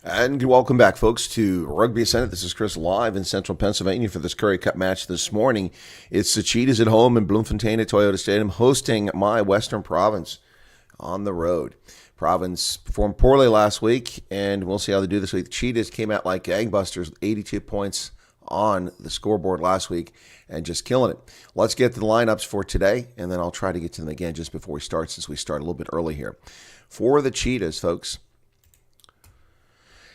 And welcome back, folks, to Rugby Senate. This is Chris live in central Pennsylvania for this Currie Cup match this morning. It's the Cheetahs at home in Bloemfontein at Toyota Stadium hosting my Western Province on the road. Province performed poorly last week, and we'll see how they do this week. The Cheetahs came out like gangbusters with 82 points on the scoreboard last week and just killing it. Let's get to the lineups for today, and then I'll try to get to them again just before we start, since we start a little bit early here. For the Cheetahs, folks,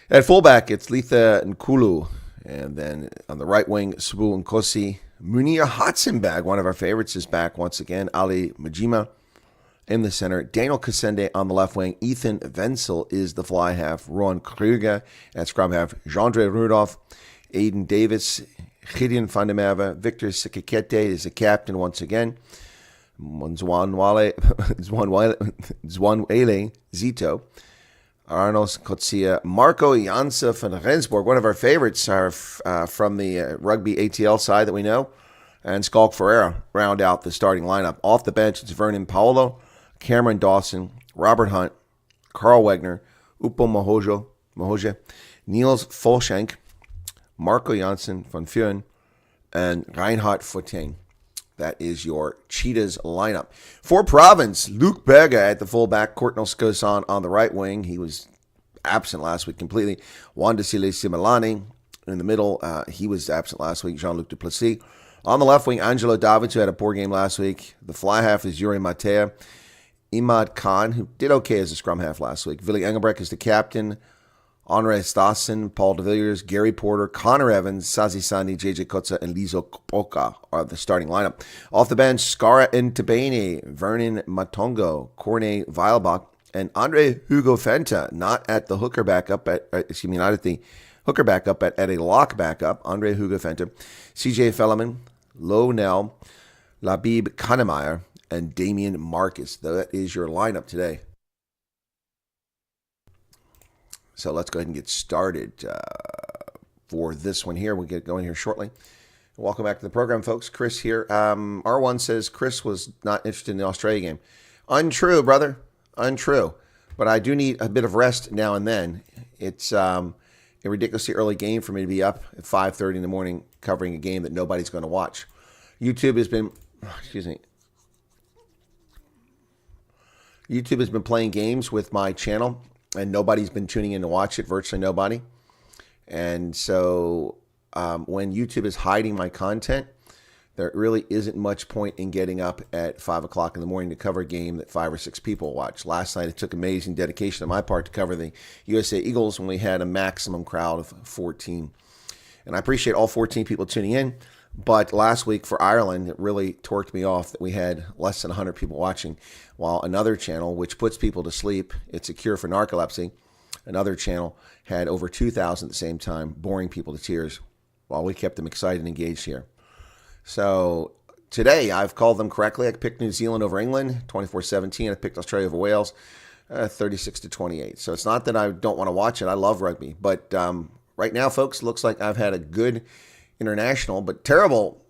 at fullback, it's Litha Nkulu. And then on the right wing, Subu Nkosi. Munir Hatzenbag, one of our favorites, is back once again. Ali Majima in the center. Daniel Kasende on the left wing. Ethan Wenzel is the fly half. Ron Kruger at scrum half. Jandre Rudolph. Aiden Davis. Gideon van der Merwe. Victor Sikikete is the captain once again. Zwanwele Zito. Arnos Kotsia, Marco Janse van Rensburg, one of our favorites are from the Rugby ATL side that we know, and Skalk Ferreira round out the starting lineup. Off the bench, it's Vernon Paolo, Cameron Dawson, Robert Hunt, Carl Wegner, Upo Mohoje, Niels Folshank, Marco Jansen van Vuren, and Reinhard Fortin. That is your Cheetahs lineup. For Province, Luke Berger at the fullback, Courtnall Scosan on the right wing. He was absent last week completely. Wanda Sile Similani in the middle. He was absent last week. Jean-Luc Duplessis. On the left wing, Angelo Davids, who had a poor game last week. The fly half is Yuri Matea. Imad Khan, who did okay as a scrum half last week. Willy Engelbrecht is the captain. Henri Stassen, Paul de Villiers, Gary Porter, Connor Evans, Sazi Sani, JJ Kotza, and Lizo Poka are the starting lineup. Off the bench, Skara Ntabane, Vernon Matongo, Corne Weilbach, and Andre Hugo Fenta, not at the hooker backup, not at the hooker backup, at a lock backup. Andre Hugo Fenta, CJ Fellerman, Lo Nell, Labib Kanemeyer, and Damian Marcus. That is your lineup today. So let's go ahead and get started for this one here. We'll get going here shortly. Welcome back to the program, folks. Chris here. R1 says Chris was not interested in the Australia game. Untrue, brother. Untrue. But I do need a bit of rest now and then. It's a ridiculously early game for me to be up at 5:30 in the morning covering a game that nobody's going to watch. YouTube has been, YouTube has been playing games with my channel, and nobody's been tuning in to watch it, virtually nobody. And so when YouTube is hiding my content, there really isn't much point in getting up at 5 o'clock in the morning to cover a game that 5 or 6 people watch. Last night, it took amazing dedication on my part to cover the USA Eagles when we had a maximum crowd of 14. And I appreciate all 14 people tuning in. But last week for Ireland, it really torqued me off that we had less than 100 people watching, while another channel, which puts people to sleep, it's a cure for narcolepsy, another channel had over 2,000 at the same time, boring people to tears, while we kept them excited and engaged here. So today, I've called them correctly. I picked New Zealand over England, 24-17. I picked Australia over Wales, 36-28. So it's not that I don't want to watch it. I love rugby. But right now, folks, looks like I've had a good international, but terrible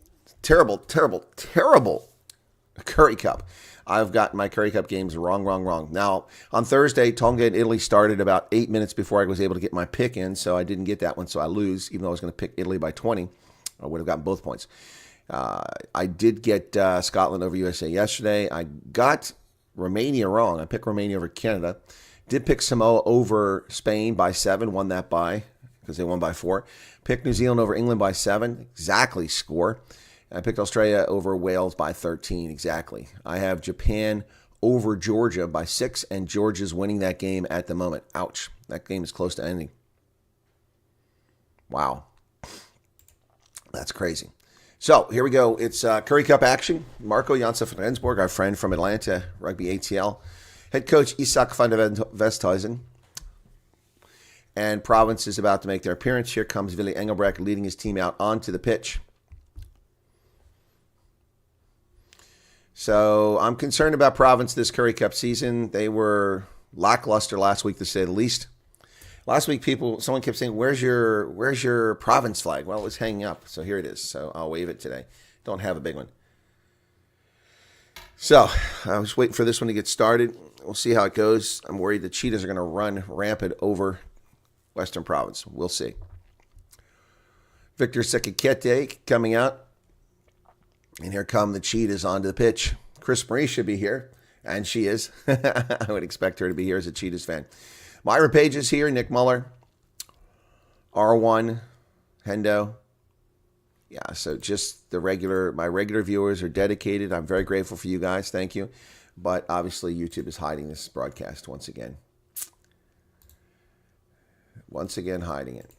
Currie Cup. I've got my Currie Cup games wrong. Now, on Thursday, Tonga and Italy started about 8 minutes before I was able to get my pick in, so I didn't get that one, so I lose, even though I was going to pick Italy by 20. I would have gotten both points. I did get Scotland over USA yesterday. I got Romania wrong. I picked Romania over Canada. Did pick Samoa over Spain by 7, won that by, because they won by 4. Picked New Zealand over England by 7, exactly score. I picked Australia over Wales by 13, exactly. I have Japan over Georgia by 6, and Georgia's winning that game at the moment. Ouch. That game is close to ending. Wow. That's crazy. So here we go. It's Currie Cup action. Marco Janse van Rensburg, our friend from Atlanta, Rugby ATL. Head coach Isak van der Westhuizen. And Province is about to make their appearance. Here comes Willy Engelbrecht leading his team out onto the pitch. So I'm concerned about Province this Currie Cup season. They were lackluster last week, to say the least. Last week, someone kept saying, where's your Province flag? Well, it was hanging up, so here it is. So I'll wave it today. Don't have a big one. So I was waiting for this one to get started. We'll see how it goes. I'm worried the Cheetahs are going to run rampant over Western Province. We'll see. Victor Sekikete coming out. And here come the Cheetahs onto the pitch. Chris Marie should be here, and she is. I would expect her to be here as a Cheetahs fan. Myra Page is here. Nick Muller. R1. Hendo. Yeah, so just my regular viewers are dedicated. I'm very grateful for you guys. Thank you. But obviously, YouTube is hiding this broadcast once again. Once again, hiding it.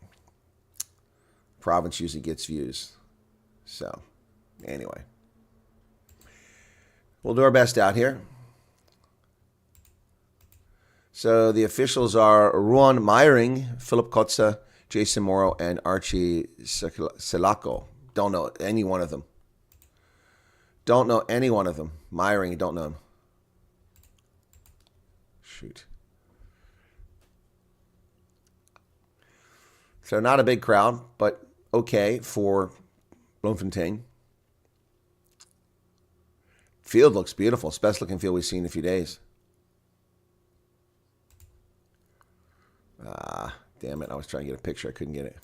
Province usually gets views. So, anyway. We'll do our best out here. So, the officials are Ruan Meyering, Philip Kotze, Jason Morrow, and Archie Selako. Don't know any one of them. Don't know any one of them. Meyering, don't know him. Shoot. So not a big crowd, but okay for Bloemfontein. Field looks beautiful. It's the best looking field we've seen in a few days. Damn it. I was trying to get a picture. I couldn't get it.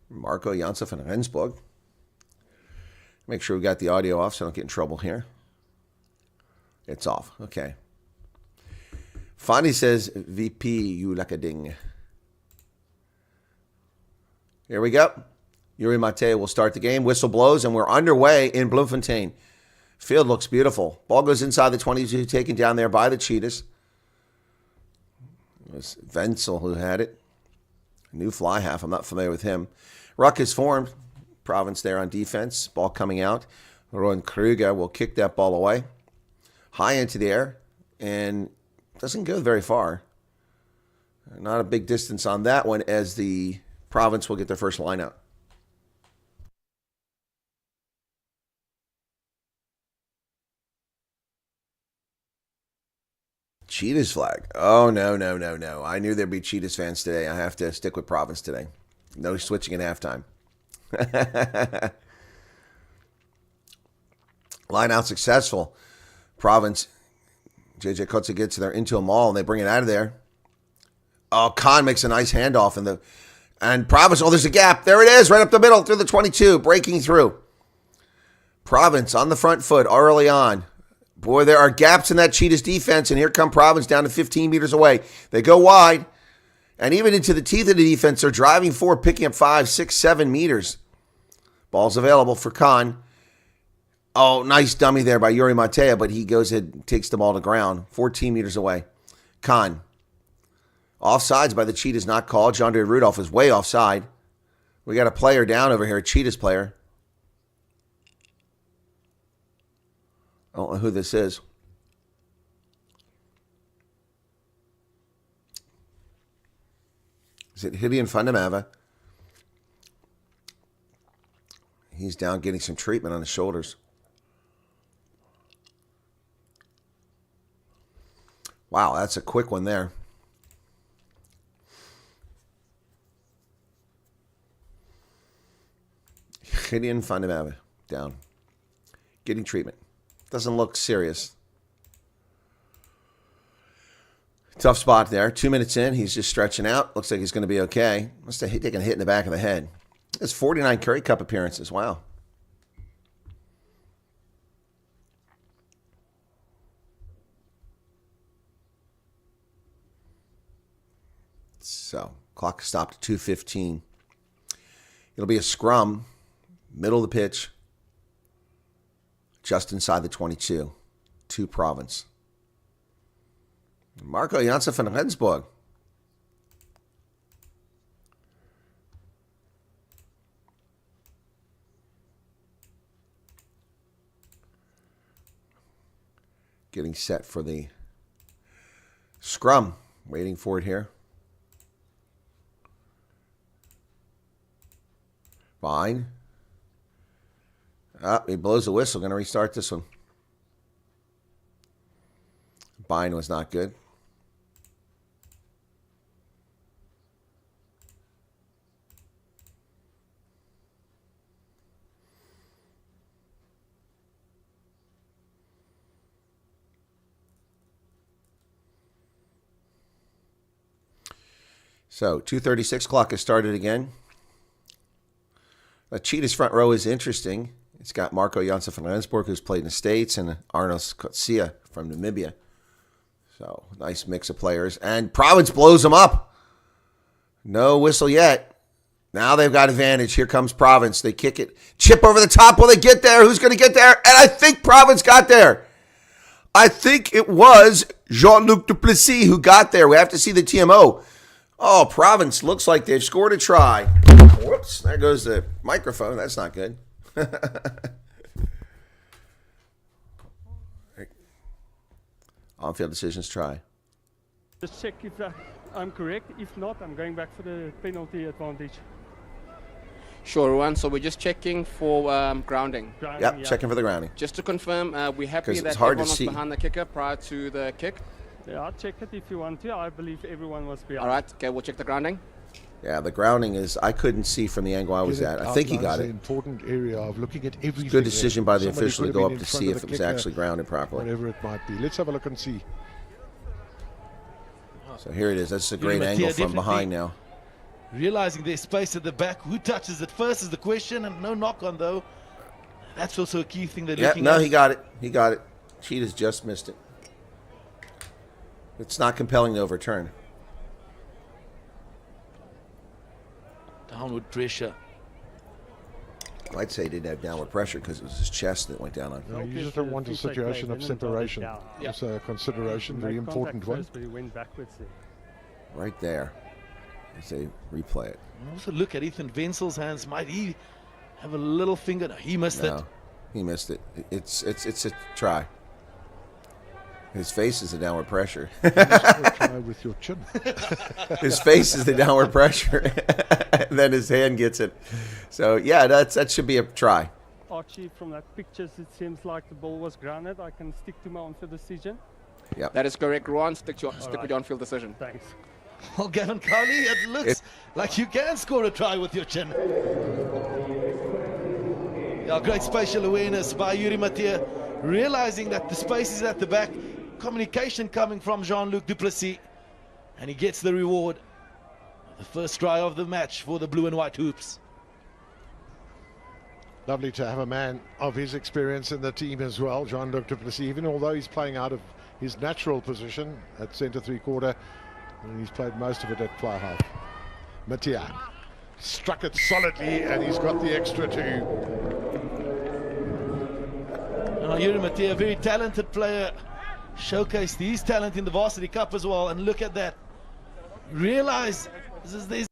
Marco Janssen van Rensburg. Make sure we got the audio off so I don't get in trouble here. It's off. Okay. Fanny says, VP, you like a ding. Here we go. Yuri Mate will start the game. Whistle blows, and we're underway in Bloemfontein. Field looks beautiful. Ball goes inside the 22, taken down there by the Cheetahs. It was Wenzel who had it. New fly half. I'm not familiar with him. Ruck is formed. Province there on defense. Ball coming out. Rowan Kruger will kick that ball away. High into the air. And doesn't go very far. Not a big distance on that one as the Province will get their first line out. Cheetahs flag. Oh, no. I knew there'd be Cheetahs fans today. I have to stick with Province today. No switching at halftime. Line out successful. Province. JJ Kotze gets there into a mall, and they bring it out of there. Oh, Khan makes a nice handoff, and Province, oh, there's a gap. There it is, right up the middle, through the 22, breaking through. Province on the front foot early on. Boy, there are gaps in that Cheetahs defense, and here come Province down to 15 meters away. They go wide, and even into the teeth of the defense, they're driving forward, picking up 5, 6, 7 meters. Ball's available for Khan. Oh, nice dummy there by Yuri Matea, but he goes ahead and takes the ball to ground, 14 meters away. Khan. Offsides by the Cheetahs, not called. Jean-Andre Rudolph is way offside. We got a player down over here, a Cheetahs player. I don't know who this is. Is it Hidian Fundamava? He's down getting some treatment on his shoulders. Wow, that's a quick one there. Gideon Fundamava down. Getting treatment. Doesn't look serious. Tough spot there. 2 minutes in, he's just stretching out. Looks like he's going to be okay. Must have taken a hit in the back of the head. It's 49 Currie Cup appearances. Wow. So, clock stopped at 2:15. It'll be a scrum, middle of the pitch, just inside the 22, to Province. Marco Janssen van Rensburg. Getting set for the scrum. Waiting for it here. Fine. He blows the whistle. Going to restart this one. Bind was not good. So 2:36 clock has started again. The Cheetahs front row is interesting. It's got Marco Janssen from Rensburg, who's played in the States, and Arnos Kotsia from Namibia. So nice mix of players. And Province blows them up. No whistle yet. Now they've got advantage. Here comes Province. They kick it. Chip over the top. Will they get there? Who's going to get there? And I think Province got there. I think it was Jean-Luc Duplessis who got there. We have to see the TMO. Oh, Province looks like they've scored a try. Whoops, there goes the microphone. That's not good. On-field decisions try. Just check if I'm correct. If not, I'm going back for the penalty advantage. Sure, Ruan. So we're just checking for grounding. Yep, Yeah. checking for the grounding. Just to confirm, we're happy 'Cause that it's hard to everyone was see. behind the kicker prior to the kick. Yeah, I'll check it if you want to. I believe everyone was behind. All right, okay, we'll check the grounding. Yeah, the grounding is, I couldn't see from the angle I was at. I think he got The it. important area of looking at everything. Good decision by the Somebody official to could have go been up in to front see of if the it was kicker, actually grounded properly. Whatever it might be. Let's have a look and see. So here it is. That's a great angle from behind now. Realizing there's space at the back. Who touches it first is the question, and no knock on though. That's also a key thing they're Yeah, looking no, at. he got it. He got it. Cheetahs just missed it. It's not compelling to overturn. Downward pressure. I'd say he didn't have downward pressure because it was his chest that went down on. No, you just don't want a situation of separation. Yeah. It's a consideration, very Made important contact one. first, but he went backwards there. Right there. As they replay it. And also look at Ethan Wenzel's hands. Might he have a little finger? No, he missed it. No, he missed it. It's a try. His face is the downward pressure. Try with your chin. His face is the downward pressure. And then his hand gets it. So, yeah, that should be a try. Archie, from that pictures, it seems like the ball was grounded. I can stick to my on-field decision. Yep. That is correct, Ruan. Stick with right. your on-field decision. Thanks. Well, Gavin Carley, it looks like you can score a try with your chin. Yeah, great spatial awareness by Yuri Mathieu, realizing that the space is at the back. Communication coming from Jean-Luc Duplessis, and he gets the reward. The first try of the match for the blue and white hoops. Lovely to have a man of his experience in the team as well, Jean-Luc Duplessis, even although he's playing out of his natural position at centre three-quarter, and he's played most of it at fly half. Mathieu struck it solidly, and he's got the extra two. Yuri Mathieu, a very talented player, showcased his talent in the Varsity Cup as well, and look at that. Realize there's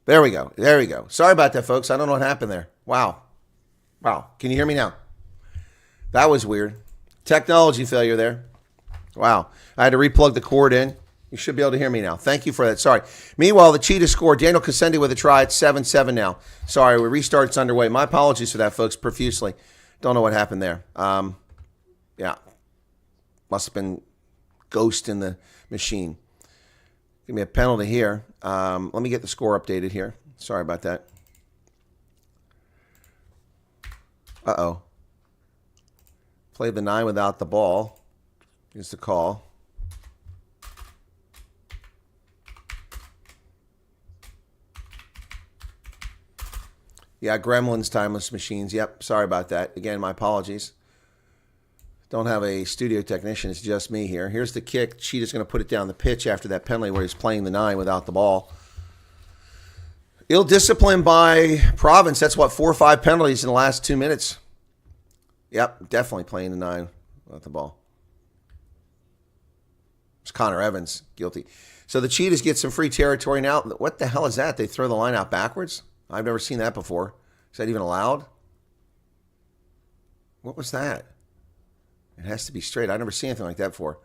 There we go. There we go. Sorry about that, folks. I don't know what happened there. Wow. Can you hear me now? That was weird. Technology failure there. Wow. I had to replug the cord in. You should be able to hear me now. Thank you for that. Sorry. Meanwhile, the Cheetahs score. Daniel Cassendi with a try at 7-7 now. Sorry, we restart. It's underway. My apologies for that, folks, profusely. Don't know what happened there. Yeah. Must have been ghost in the machine. Give me a penalty here. Let me get the score updated here. Sorry about that. Uh-oh. Played the 9 without the ball. Here's the call. Yeah, Gremlins, Timeless Machines. Yep, sorry about that. Again, my apologies. Don't have a studio technician. It's just me here. Here's the kick. Cheetah's going to put it down the pitch after that penalty where he's playing the 9 without the ball. Ill discipline by Province. That's what, 4 or 5 penalties in the last 2 minutes. Yep, definitely playing the 9 without the ball. It's Connor Evans, guilty. So the Cheetahs get some free territory now. What the hell is that? They throw the line out backwards? I've never seen that before. Is that even allowed? What was that? It has to be straight. I've never seen anything like that before.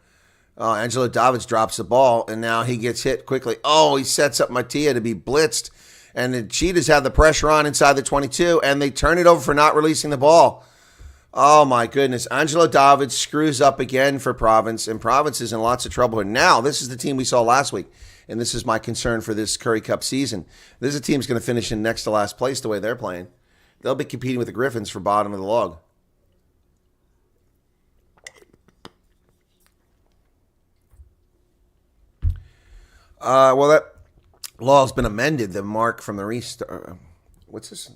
Oh, Angelo Davids drops the ball, and now he gets hit quickly. Oh, he sets up Mattia to be blitzed. And the Cheetahs have the pressure on inside the 22, and they turn it over for not releasing the ball. Oh, my goodness. Angelo Davids screws up again for Province, and Province is in lots of trouble. And now, this is the team we saw last week, and this is my concern for this Currie Cup season. This is a team that's going to finish in next to last place the way they're playing. They'll be competing with the Griffins for bottom of the log. Well, that law has been amended. The mark from the restart. What's this?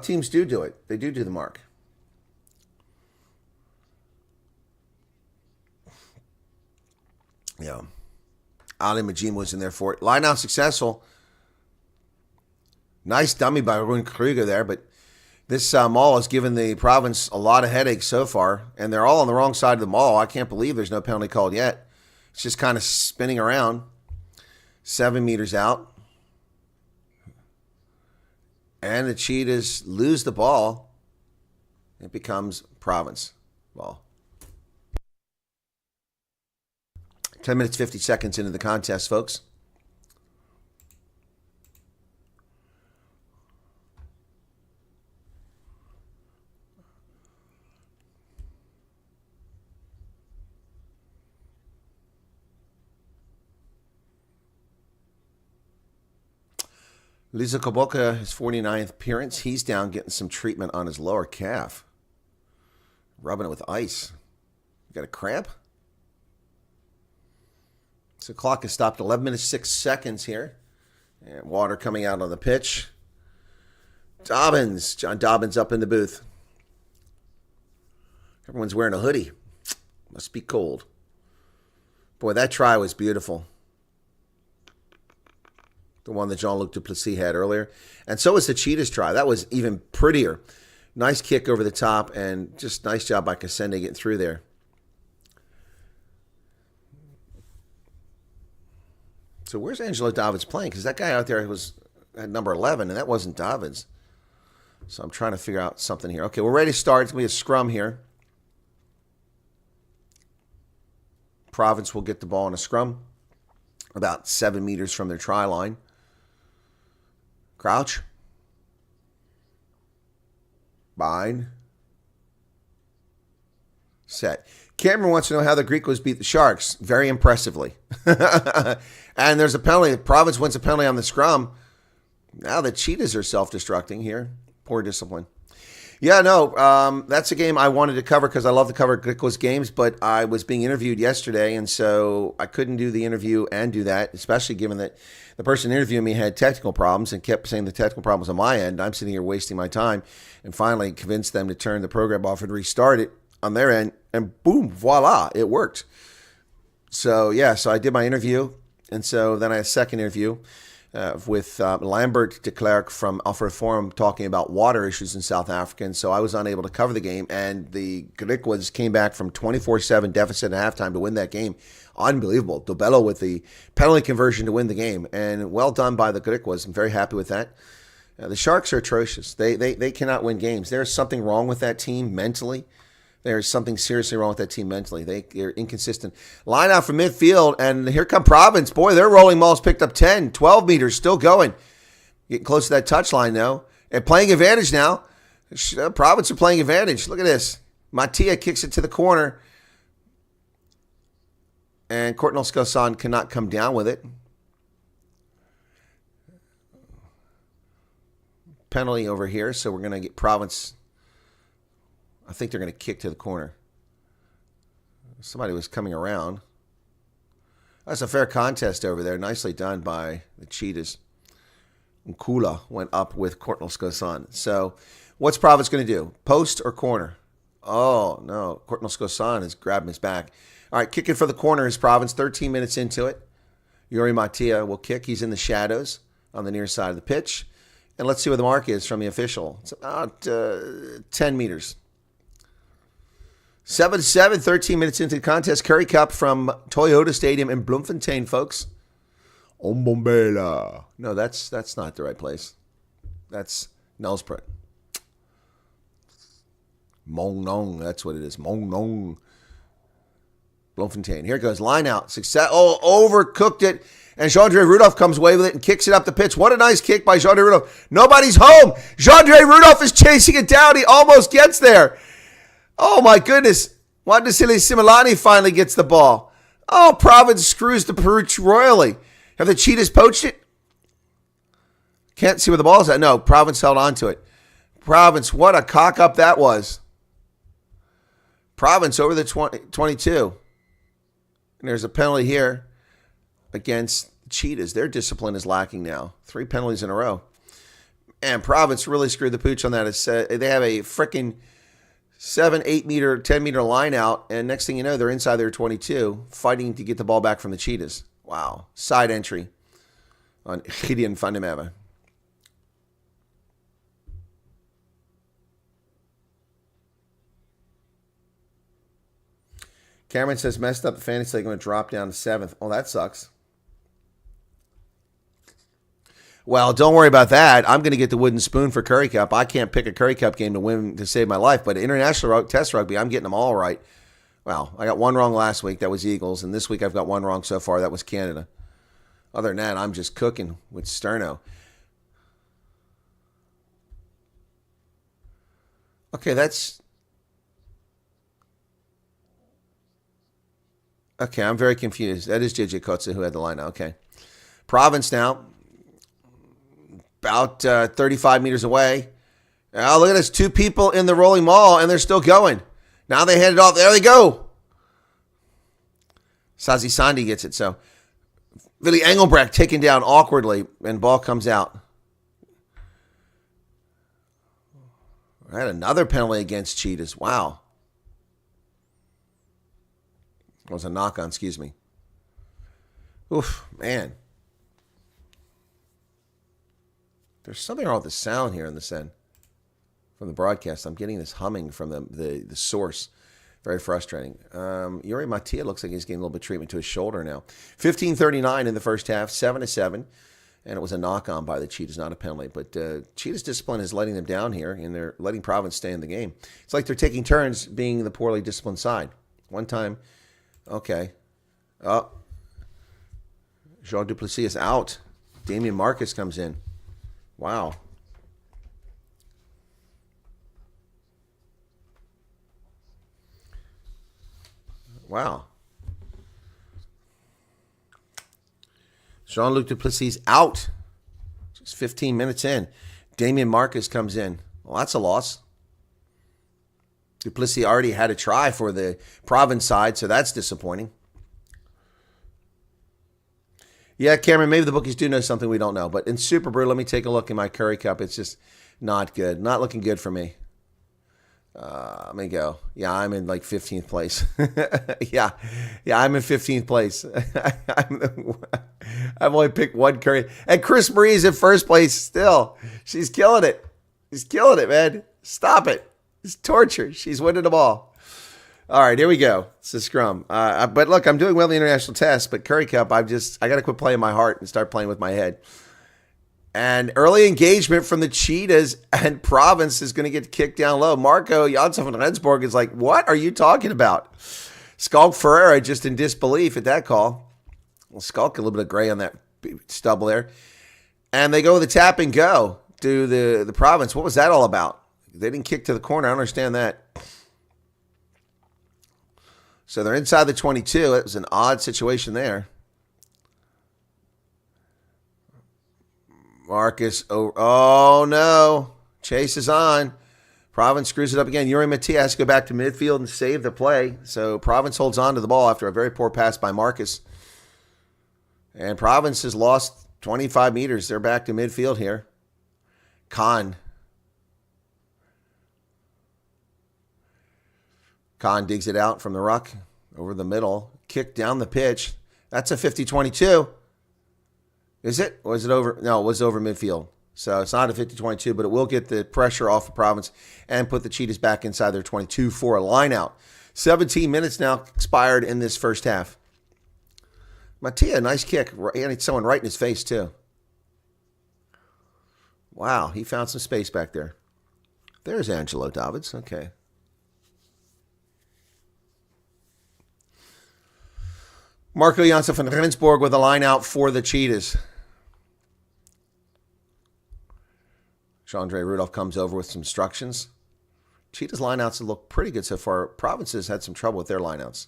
Teams do it. They do the mark. Yeah. Ali Majim was in there for it. Line out successful. Nice dummy by Rune Krieger there, but this maul has given the Province a lot of headaches so far, and they're all on the wrong side of the maul. I can't believe there's no penalty called yet. It's just kind of spinning around. 7 meters out. And the Cheetahs lose the ball. It becomes Province ball. 10 minutes, 50 seconds into the contest, folks. Liza Koboka, his 49th appearance. He's down getting some treatment on his lower calf. Rubbing it with ice. You got a cramp? So the clock has stopped 11 minutes, 6 seconds here. And water coming out on the pitch. Dobbins. John Dobbins up in the booth. Everyone's wearing a hoodie. Must be cold. Boy, that try was beautiful. The one that Jean-Luc Duplessis had earlier. And so was the Cheetahs try. That was even prettier. Nice kick over the top, and just nice job by Cassendi getting through there. So where's Angelo Davids playing? Because that guy out there was at number 11, and that wasn't Davids. So I'm trying to figure out something here. Okay, we're ready to start. It's going to be a scrum here. Province will get the ball in a scrum. About 7 meters from their try line. Crouch. Bind. Set. Cameron wants to know how the Greekos beat the Sharks. Very impressively. And there's a penalty. Province wins a penalty on the scrum. Now the Cheetahs are self-destructing here. Poor discipline. Yeah, no, that's a game I wanted to cover because I love to cover Greekos games, but I was being interviewed yesterday, and so I couldn't do the interview and do that, especially given that the person interviewing me had technical problems and kept saying the technical problems on my end. I'm sitting here wasting my time, and finally convinced them to turn the program off and restart it on their end, and boom, voila, it worked. So, yeah, so I did my interview, and so then I had a second interview. with Lambert de Klerk from Alfred Forum talking about water issues in South Africa, and so I was unable to cover the game, and the Griquas came back from 24-7 deficit at halftime to win that game. Unbelievable. Dobello with the penalty conversion to win the game, and well done by the Griquas. I'm very happy with that. The Sharks are atrocious. They cannot win games. There's something wrong with that team mentally. There's something seriously wrong with that team mentally. They're inconsistent. Line out from midfield, and here come Province. Boy, their rolling ball's picked up 10, 12 meters, still going. Getting close to that touchline, though. And playing advantage now. Province are playing advantage. Look at this. Mattia kicks it to the corner. And Courtnall Scosson cannot come down with it. Penalty over here, so we're going to get Province. I think they're going to kick to the corner. Somebody was coming around. That's a fair contest over there. Nicely done by the Cheetahs. Nkula went up with Courtnall Scosson. So what's Province going to do? Post or corner? Oh, no. Courtnall Scosson is grabbing his back. All right, kicking for the corner is Province. 13 minutes into it. Yuri Mattia will kick. He's in the shadows on the near side of the pitch. And let's see what the mark is from the official. It's about 10 meters. 7-7, 13 minutes into the contest. Currie Cup from Toyota Stadium in Bloemfontein, folks. Ombombela. No, that's not the right place. That's Nelspruit. Mong Nong, that's what it is. Mong Nong. Bloemfontein. Here it goes. Line out. Success. Oh, overcooked it. And Jean-Andre Rudolph comes away with it and kicks it up the pitch. What a nice kick by Jean-Andre Rudolph. Nobody's home. Jean-Andre Rudolph is chasing it down. He almost gets there. Oh, my goodness. Wandisile Similani finally gets the ball. Oh, Province screws the perch royally. Have the Cheetahs poached it? Can't see where the ball's at. No, Province held on to it. Province, what a cock-up that was. Province over the 22. And there's a penalty here against Cheetahs. Their discipline is lacking now. 3 penalties in a row. And Province really screwed the pooch on that. They have a freaking 7, 8 meter, 10 meter line out. And next thing you know, they're inside their 22 fighting to get the ball back from the Cheetahs. Wow. Side entry on Gideon van der Merwe. Cameron says, messed up the fantasy league. I'm going to drop down to 7th. Oh, that sucks. Well, don't worry about that. I'm going to get the wooden spoon for Currie Cup. I can't pick a Currie Cup game to win to save my life, but international test rugby, I'm getting them all right. Well, I got one wrong last week. That was Eagles. And this week I've got one wrong so far. That was Canada. Other than that, I'm just cooking with Sterno. Okay, that's... Okay, I'm very confused. That is JJ Kotze who had the line now. Okay. Province now. About 35 meters away. Oh, look at this. 2 people in the rolling maul, and they're still going. Now they hand it off. There they go. Sazi Sandi gets it. So, Willie Engelbrecht taken down awkwardly, and ball comes out. I had another penalty against Cheetahs. Wow. It was a knock-on, excuse me. Oof, man. There's something wrong with the sound here in this end from the broadcast. I'm getting this humming from the source. Very frustrating. Yuri Mattia looks like he's getting a little bit of treatment to his shoulder now. 15:39 in the first half, 7-7. And it was a knock-on by the Cheetahs, not a penalty. But Cheetahs' discipline is letting them down here, and they're letting Province stay in the game. It's like they're taking turns being the poorly disciplined side. One time, okay. Oh, Jean Duplessis is out. Damian Marcus comes in. Wow. Wow. Jean-Luc Duplessis out. Just 15 minutes in. Damian Marcus comes in. Well, that's a loss. Duplessis already had a try for the Province side, so that's disappointing. Yeah, Cameron, maybe the bookies do know something we don't know. But in Super Brew, let me take a look in my Currie Cup. It's just not good. Not looking good for me. Let me go. Yeah, I'm in like 15th place. yeah, I'm in 15th place. I've only picked one Currie. And Chris Marie's in first place still. She's killing it. She's killing it, man. Stop it. It's torture. She's winning them all. All right, here we go. It's a scrum. But look, I'm doing well in the international test, but Currie Cup, I got to quit playing my heart and start playing with my head. And early engagement from the Cheetahs, and Province is going to get kicked down low. Marco Janssen von Rensburg is like, what are you talking about? Skulk Ferreira just in disbelief at that call. Well, Skulk, a little bit of gray on that stubble there. And they go with a tap and go to the Province. What was that all about? They didn't kick to the corner. I don't understand that. So they're inside the 22. It was an odd situation there. Marcus, oh no. Chase is on. Province screws it up again. Yuri Mattia has to go back to midfield and save the play. So Province holds on to the ball after a very poor pass by Marcus. And Province has lost 25 meters. They're back to midfield here. Khan digs it out from the ruck over the middle. Kick down the pitch. That's a 50-22. Is it? Or is it over? No, it was over midfield. So it's not a 50-22, but it will get the pressure off the Province and put the Cheetahs back inside their 22 for a line out. 17 minutes now expired in this first half. Mattia, nice kick. And it's someone right in his face, too. Wow, he found some space back there. There's Angelo Davids. Okay. Marco Janssen van Rensburg with a line out for the Cheetahs. Jean-Andre Rudolph comes over with some instructions. Cheetahs lineouts look pretty good so far. Provinces had some trouble with their lineouts.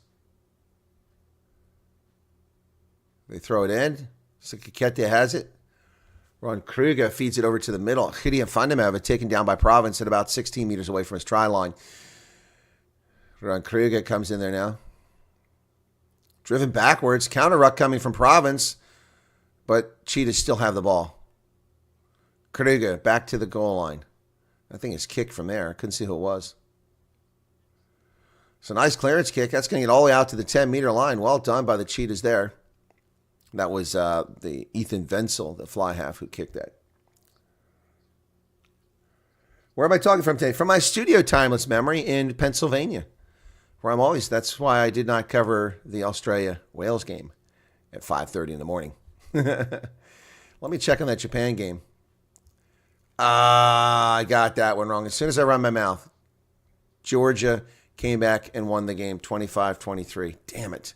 They throw it in. Sikikete has it. Ron Kruger feeds it over to the middle. Gideon Vandemev taken down by Province at about 16 meters away from his try line. Ron Kruger comes in there now. Driven backwards. Counter ruck coming from Province. But Cheetahs still have the ball. Kruger back to the goal line. I think it's kicked from there. I couldn't see who it was. It's a nice clearance kick. That's going to get all the way out to the 10-meter line. Well done by the Cheetahs there. That was the Ethan Wenzel, the fly half, who kicked that. Where am I talking from today? From my studio timeless memory in Pennsylvania, where I'm always. That's why I did not cover the Australia-Wales game at 5:30 in the morning. Let me check on that Japan game. I got that one wrong. As soon as I run my mouth, Georgia came back and won the game 25-23. Damn it.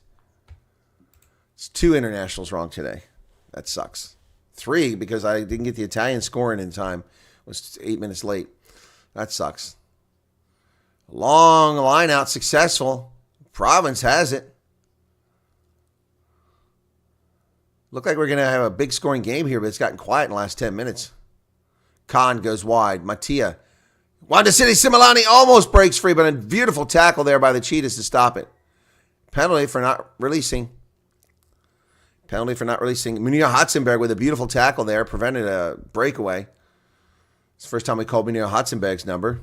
It's 2 internationals wrong today. That sucks. 3 because I didn't get the Italian scoring in time. It was 8 minutes late. That sucks. Long line out, successful. Province has it. Look like we're going to have a big scoring game here, but it's gotten quiet in the last 10 minutes. Khan goes wide. Mattia. Wanda City Similani almost breaks free, but a beautiful tackle there by the Cheetahs to stop it. Penalty for not releasing. Munir Hotzenberg with a beautiful tackle there. Prevented a breakaway. It's the first time we called Munir Hotzenberg's number.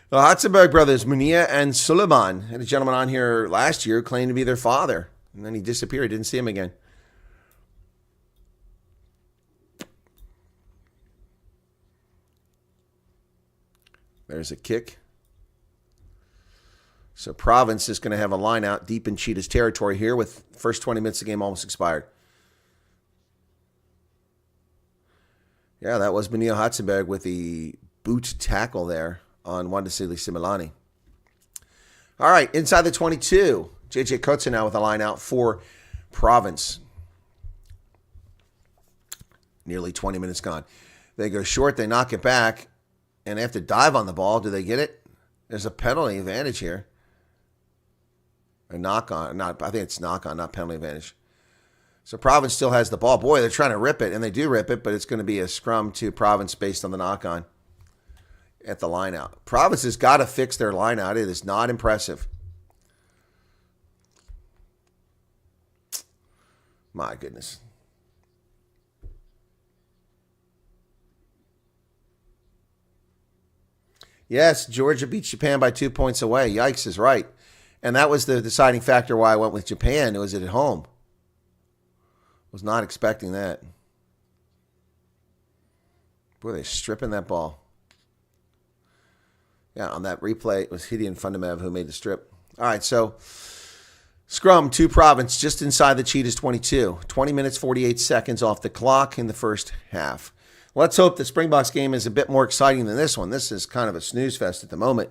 The Hotzenberg brothers, Munir and Suleiman, had a gentleman on here last year who claimed to be their father. And then he disappeared. Didn't see him again. There's a kick. So Province is going to have a line out deep in Cheetahs territory here with the first 20 minutes of the game almost expired. Yeah, that was Benio Hotzenberg with the boot tackle there on Wandasili Similani. All right, inside the 22. JJ Kotze now with a line out for Province. Nearly 20 minutes gone. They go short, they knock it back, and they have to dive on the ball. Do they get it? There's a penalty advantage here. A knock on, I think it's knock on, not penalty advantage. So Province still has the ball. Boy, they're trying to rip it, and they do rip it, but it's going to be a scrum to Province based on the knock on at the line out. Province has got to fix their line out. It is not impressive. My goodness. Yes, Georgia beat Japan by 2 points away. Yikes is right. And that was the deciding factor why I went with Japan. It was at home. Was not expecting that. Boy, they're stripping that ball. Yeah, on that replay, it was Hidian Fundamev who made the strip. All right, so scrum, 2 Province, just inside the Cheetahs 22. 20 minutes, 48 seconds off the clock in the first half. Let's hope the Springboks game is a bit more exciting than this one. This is kind of a snooze fest at the moment.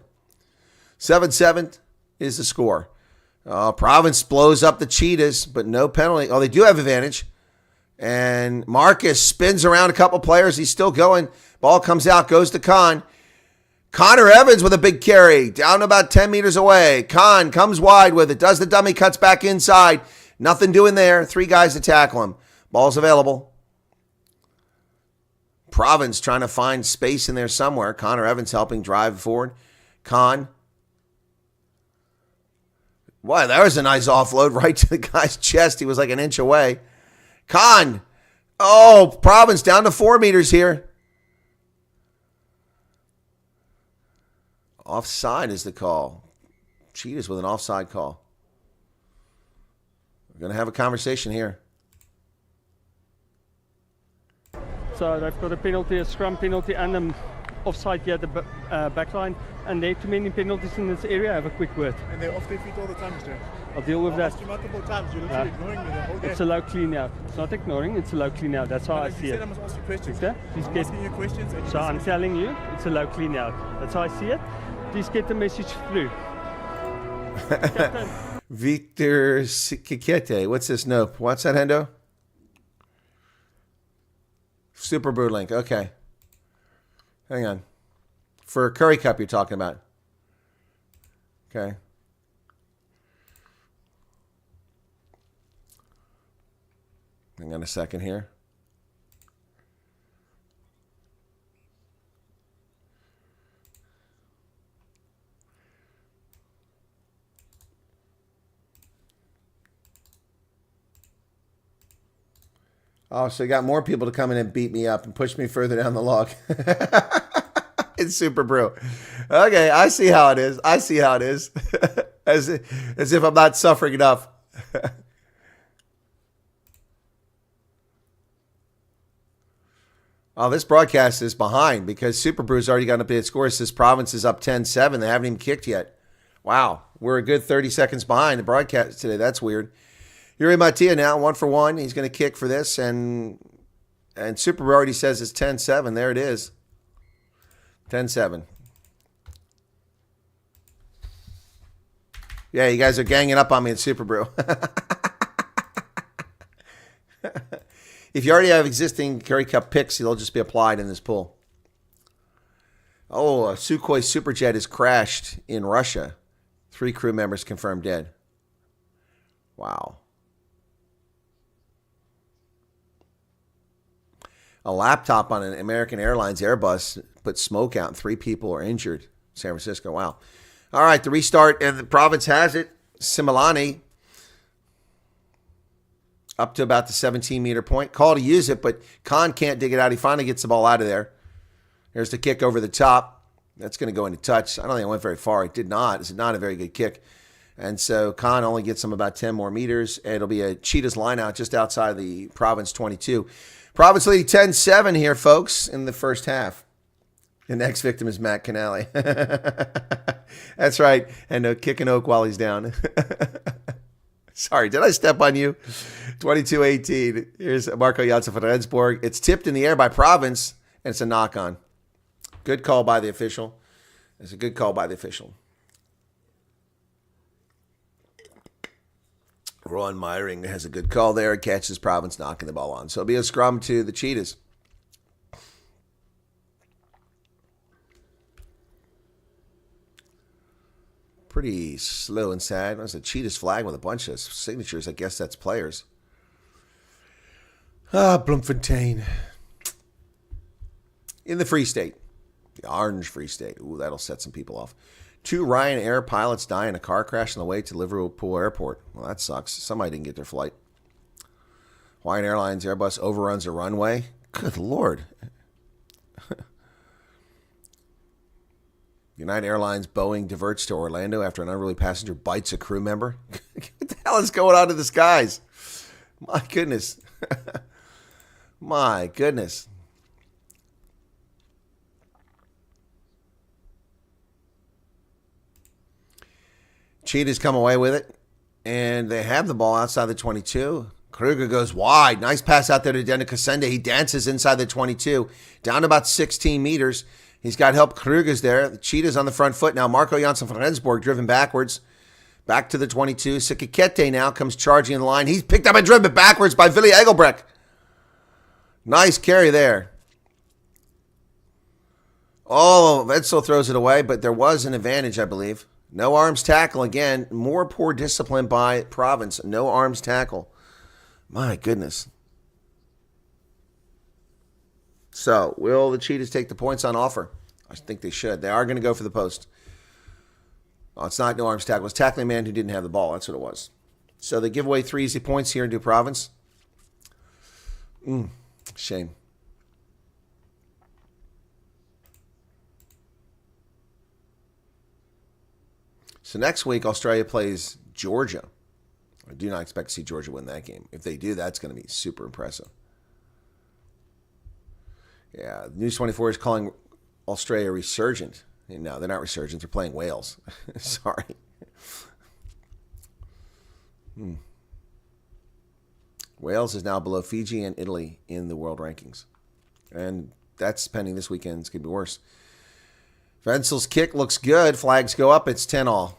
7-7 is the score. Province blows up the Cheetahs, but no penalty. Oh, they do have advantage. And Marcus spins around a couple players. He's still going. Ball comes out, goes to Khan. Connor Evans with a big carry, down about 10 meters away. Khan comes wide with it, does the dummy, cuts back inside. Nothing doing there. 3 guys to tackle him. Ball's available. Province trying to find space in there somewhere. Connor Evans helping drive forward. Khan. Wow, that was a nice offload right to the guy's chest. He was like an inch away. Khan. Oh, Province down to 4 meters here. Offside is the call. Cheetahs with an offside call. We're going to have a conversation here. So they've got a penalty, a scrum penalty, and an offside here at the back line. And there are too many penalties in this area. Have a quick word. And they're off their feet all the time, Mr. I'll deal with that. I've asked you multiple times. You're literally ignoring me the whole day. It's a low clean out. It's not ignoring, it's a low clean out. That's how I You see said it. I must ask you questions. Okay? Please I'm get, asking you questions. And you so I'm listen. telling you, it's a low clean out. That's how I see it. Please get the message through. Captain. Victor Kikete. What's this nope? What's that, Hendo? Super Brew link. Okay. Hang on. For Currie Cup you're talking about. Okay. Hang on a second here. Oh, so you got more people to come in and beat me up and push me further down the log. It's Super Brew. Okay, I see how it is. I see how it is. as if I'm not suffering enough. Oh, this broadcast is behind because Super Brew's already got an updated score. It says Province is up 10-7. They haven't even kicked yet. Wow, we're a good 30 seconds behind the broadcast today. That's weird. Yuri Matia now, 1 for 1. He's going to kick for this, and Super Brew already says it's 10-7. There it is. 10-7. Yeah, you guys are ganging up on me at Super Brew. If you already have existing Currie Cup picks, they'll just be applied in this pool. Oh, a Sukhoi Superjet has crashed in Russia. 3 crew members confirmed dead. Wow. A laptop on an American Airlines Airbus put smoke out and 3 people are injured. San Francisco, wow. All right, the restart, and the Province has it. Similani up to about the 17-meter point. Call to use it, but Khan can't dig it out. He finally gets the ball out of there. There's the kick over the top. That's going to go into touch. I don't think it went very far. It did not. It's not a very good kick. And so Khan only gets him about 10 more meters. And it'll be a Cheetahs line out just outside the Province 22. Province leading 10-7 here, folks, in the first half. The next victim is Matt Canale. That's right. And kick an oak while he's down. Sorry, did I step on you? 22-18. Here's Marco Janssen for Rendsborg. It's tipped in the air by Province, and it's a knock-on. Good call by the official. It's a good call by the official. Ron Meiring has a good call there. Catches Province knocking the ball on. So it'll be a scrum to the Cheetahs. Pretty slow and sad. There's a Cheetahs flag with a bunch of signatures. I guess that's players. Bloemfontein. In the Free State. The Orange Free State. Ooh, that'll set some people off. 2 Ryanair pilots die in a car crash on the way to Liverpool Airport. Well, that sucks. Somebody didn't get their flight. Hawaiian Airlines Airbus overruns a runway. Good Lord. United Airlines Boeing diverts to Orlando after an unruly passenger bites a crew member. What the hell is going on to the skies? My goodness. My goodness. Cheetahs come away with it, and they have the ball outside the 22. Kruger goes wide. Nice pass out there to Dennis Kasende. He dances inside the 22, down to about 16 meters. He's got help. Kruger's there. The Cheetahs on the front foot now. Marco Janssen from Rendsborg driven backwards. Back to the 22. Sikikete now comes charging in the line. He's picked up and driven backwards by Willy Egelbrecht. Nice carry there. Oh, Wetzel throws it away, but there was an advantage, I believe. No arms tackle again. More poor discipline by Province. No arms tackle. My goodness. So, will the Cheetahs take the points on offer? I think they should. They are going to go for the post. Oh, it's not no arms tackle. It's tackling a man who didn't have the ball. That's what it was. So they give away 3 easy points here into Province. Shame. So next week, Australia plays Georgia. I do not expect to see Georgia win that game. If they do, that's going to be super impressive. Yeah, News 24 is calling Australia resurgent. No, they're not resurgent. They're playing Wales. Sorry. Wales is now below Fiji and Italy in the world rankings. And that's pending this weekend. It's going to be worse. Wenzel's kick looks good. Flags go up. It's 10-all.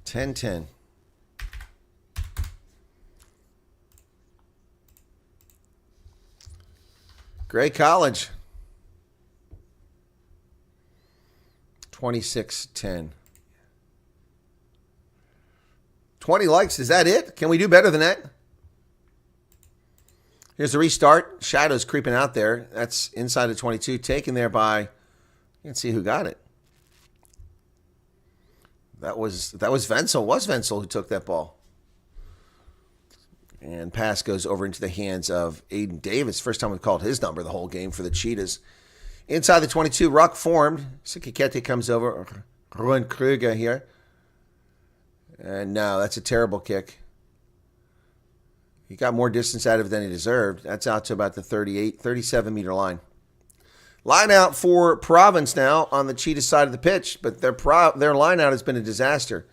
10-10. Grey College. 26-10. 20 likes. Is that it? Can we do better than that? Here's the restart. Shadows creeping out there. That's inside of 22. Taken there by, you can see who got it. That was Wenzel. It was Wenzel who took that ball. And pass goes over into the hands of Aiden Davis. First time we've called his number the whole game for the Cheetahs. Inside the 22, ruck formed. Sikikete comes over. Ruben Kruger here. And no, that's a terrible kick. He got more distance out of it than he deserved. That's out to about the 37-meter line. Line out for Province now on the Cheetah side of the pitch, but their line out has been a disaster.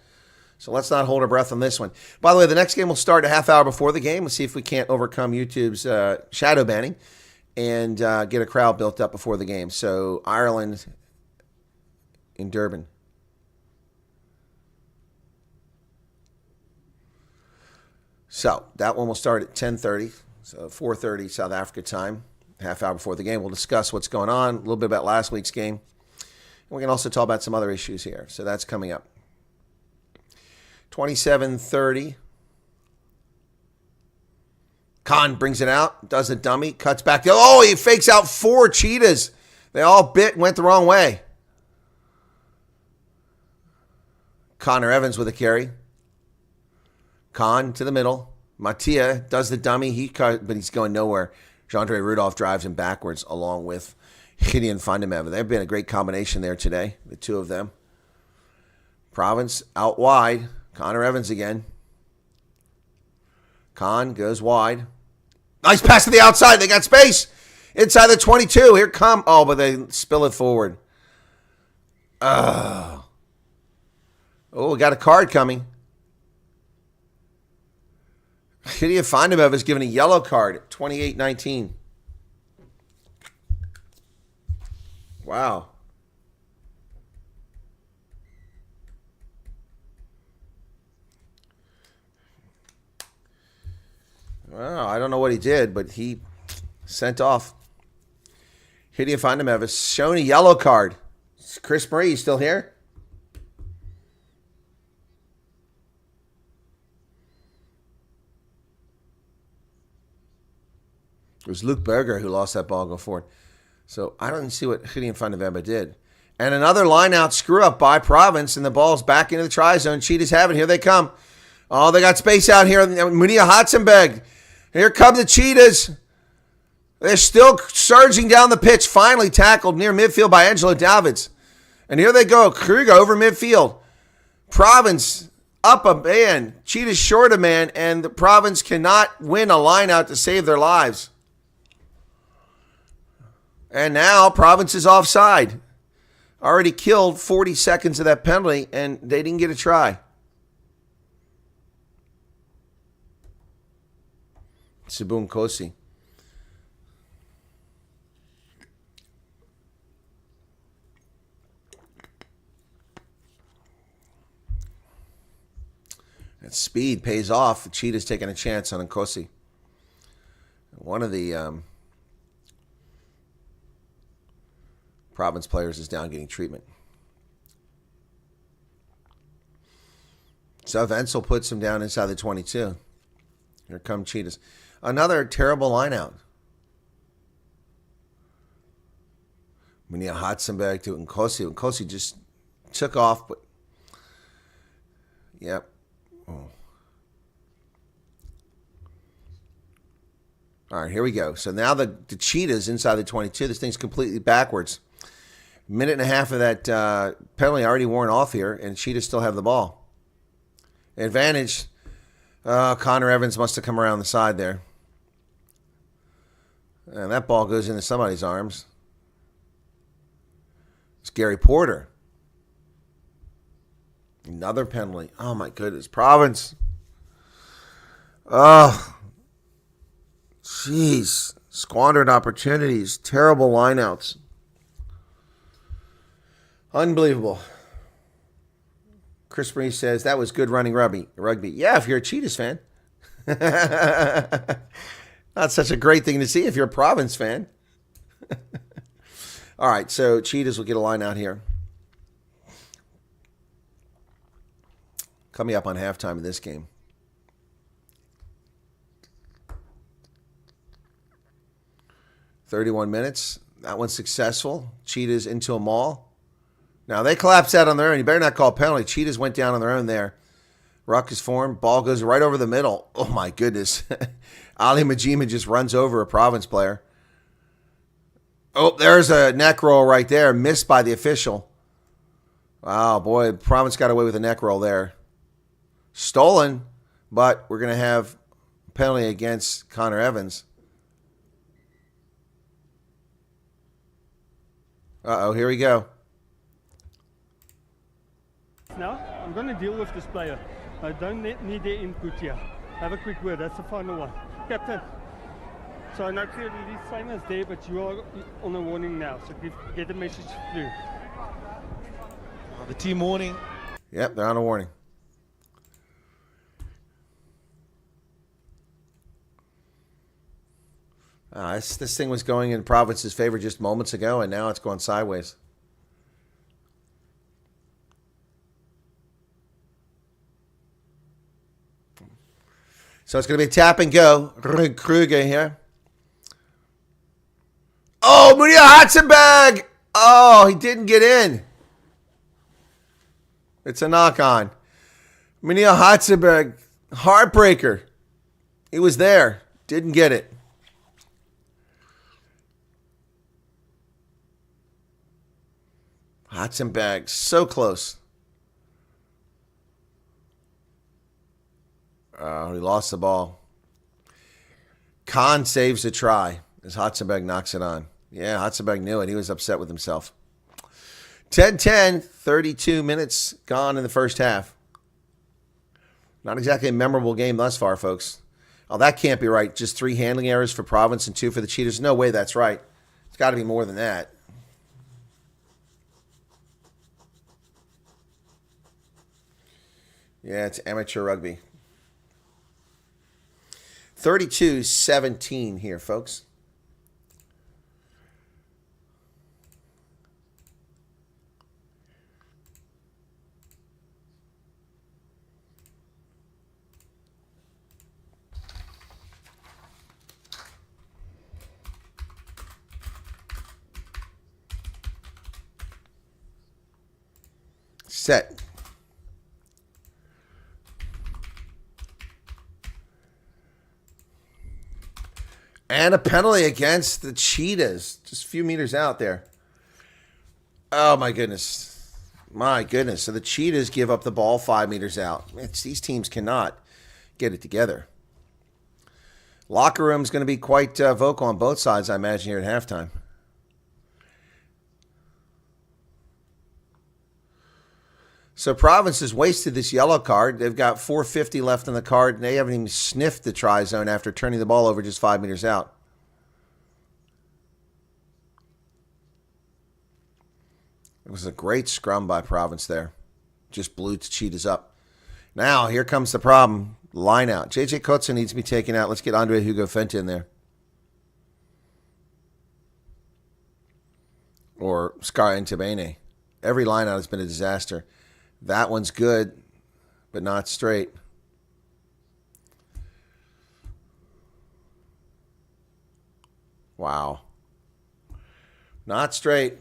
So let's not hold our breath on this one. By the way, the next game will start a half hour before the game. Let's see if we can't overcome YouTube's shadow banning and get a crowd built up before the game. So Ireland in Durban. So that one will start at 10:30, so 4:30 South Africa time, half hour before the game. We'll discuss what's going on, a little bit about last week's game. And we can also talk about some other issues here. So that's coming up. 27:30. Khan brings it out, does a dummy, cuts back. Oh, he fakes out 4 Cheetahs. They all went the wrong way. Connor Evans with a carry. Khan to the middle. Mattia does the dummy. He cut, but he's going nowhere. Jean-Andre Rudolph drives him backwards along with Gideon Vandemeven. They've been a great combination there today, the two of them. Province out wide. Connor Evans again. Khan goes wide. Nice pass to the outside. They got space. Inside the 22. Here come. Oh, but they spill it forward. Oh, we got a card coming. Gideon Vandemeven is given a yellow card at 28-19. Wow. Well, I don't know what he did, but he sent off. Gideon Vandemeven is shown a yellow card. Chris Murray, you still here? It was Luke Berger who lost that ball going forward. So I don't see what Gideon Vandemeven did. And another line-out screw-up by Province, and the ball's back into the try zone. Cheetahs have it. Here they come. Oh, they got space out here. Munia Hatzenberg. Here come the Cheetahs. They're still surging down the pitch. Finally tackled near midfield by Angelo Davids. And here they go. Kruger over midfield. Province up a man. Cheetahs short a man. And the Province cannot win a line out to save their lives. And now Province is offside. Already killed 40 seconds of that penalty. And they didn't get a try. Sibun Kosi. That speed pays off. The Cheetah's taking a chance on Nkosi. One of the Province players is down getting treatment. So Venzel puts him down inside the 22. Here come Cheetahs. Another terrible line out. Munia Hatzenberg to Nkosi. Nkosi just took off, but yep. Oh. All right, here we go. So now the Cheetahs inside the 22. This thing's completely backwards. Minute and a half of that penalty already worn off here, and Cheetahs still have the ball. Advantage. Connor Evans must have come around the side there. And that ball goes into somebody's arms. It's Gary Porter. Another penalty. Oh, my goodness. Province. Oh. Jeez. Squandered opportunities. Terrible lineouts. Unbelievable. Chris Marie says, that was good running rugby. Yeah, if you're a Cheetahs fan. Not such a great thing to see if you're a Province fan. All right, so Cheetahs will get a line out here. Coming up on halftime of this game. "31 minutes. That one's successful. Cheetahs into a maul. Now, they collapsed out on their own. You better not call a penalty. Cheetahs went down on their own there. Ruck is formed. Ball goes right over the middle. Oh, my goodness. Ali Majima just runs over a Province player. Oh, there's a neck roll right there. Missed by the official. Wow, boy. Province got away with a neck roll there. Stolen, but we're going to have a penalty against Connor Evans. Uh-oh, here we go. Now, I'm going to deal with this player. I don't need their input here. Have a quick word. That's the final one. Captain. So I know clearly this sign is there, but you are on a warning now. So get the message through. The team warning. Yep, they're on a warning. This thing was going in Province's favor just moments ago, and now it's going sideways. So it's going to be a tap and go. Kruger here. Oh, Munia Hatzenberg. Oh, he didn't get in. It's a knock on. Munia Hatzenberg, heartbreaker. He was there. Didn't get it. Hatzenberg, so close. He lost the ball. Khan saves a try as Hatzenberg knocks it on. Yeah, Hatzenberg knew it. He was upset with himself. 10-10, 32 minutes gone in the first half. Not exactly a memorable game thus far, folks. Oh, that can't be right. Just 3 handling errors for Province and 2 for the Cheetahs. No way that's right. It's got to be more than that. Yeah, it's amateur rugby. 32-17 here, folks. Set. And a penalty against the Cheetahs. Just a few meters out there. Oh, my goodness. My goodness. So the Cheetahs give up the ball 5 meters out. These teams cannot get it together. Locker room's going to be quite vocal on both sides, I imagine, here at halftime. So Province has wasted this yellow card. They've got 4:50 left on the card, and they haven't even sniffed the try zone after turning the ball over just 5 meters out. It was a great scrum by Province there. Just blew the Cheetahs up. Now, here comes the problem. Line out. J.J. Kotze needs to be taken out. Let's get Andre Hugo Fenta in there. Or Scar Intabene. Every line out has been a disaster. That one's good, but not straight. Wow. Not straight.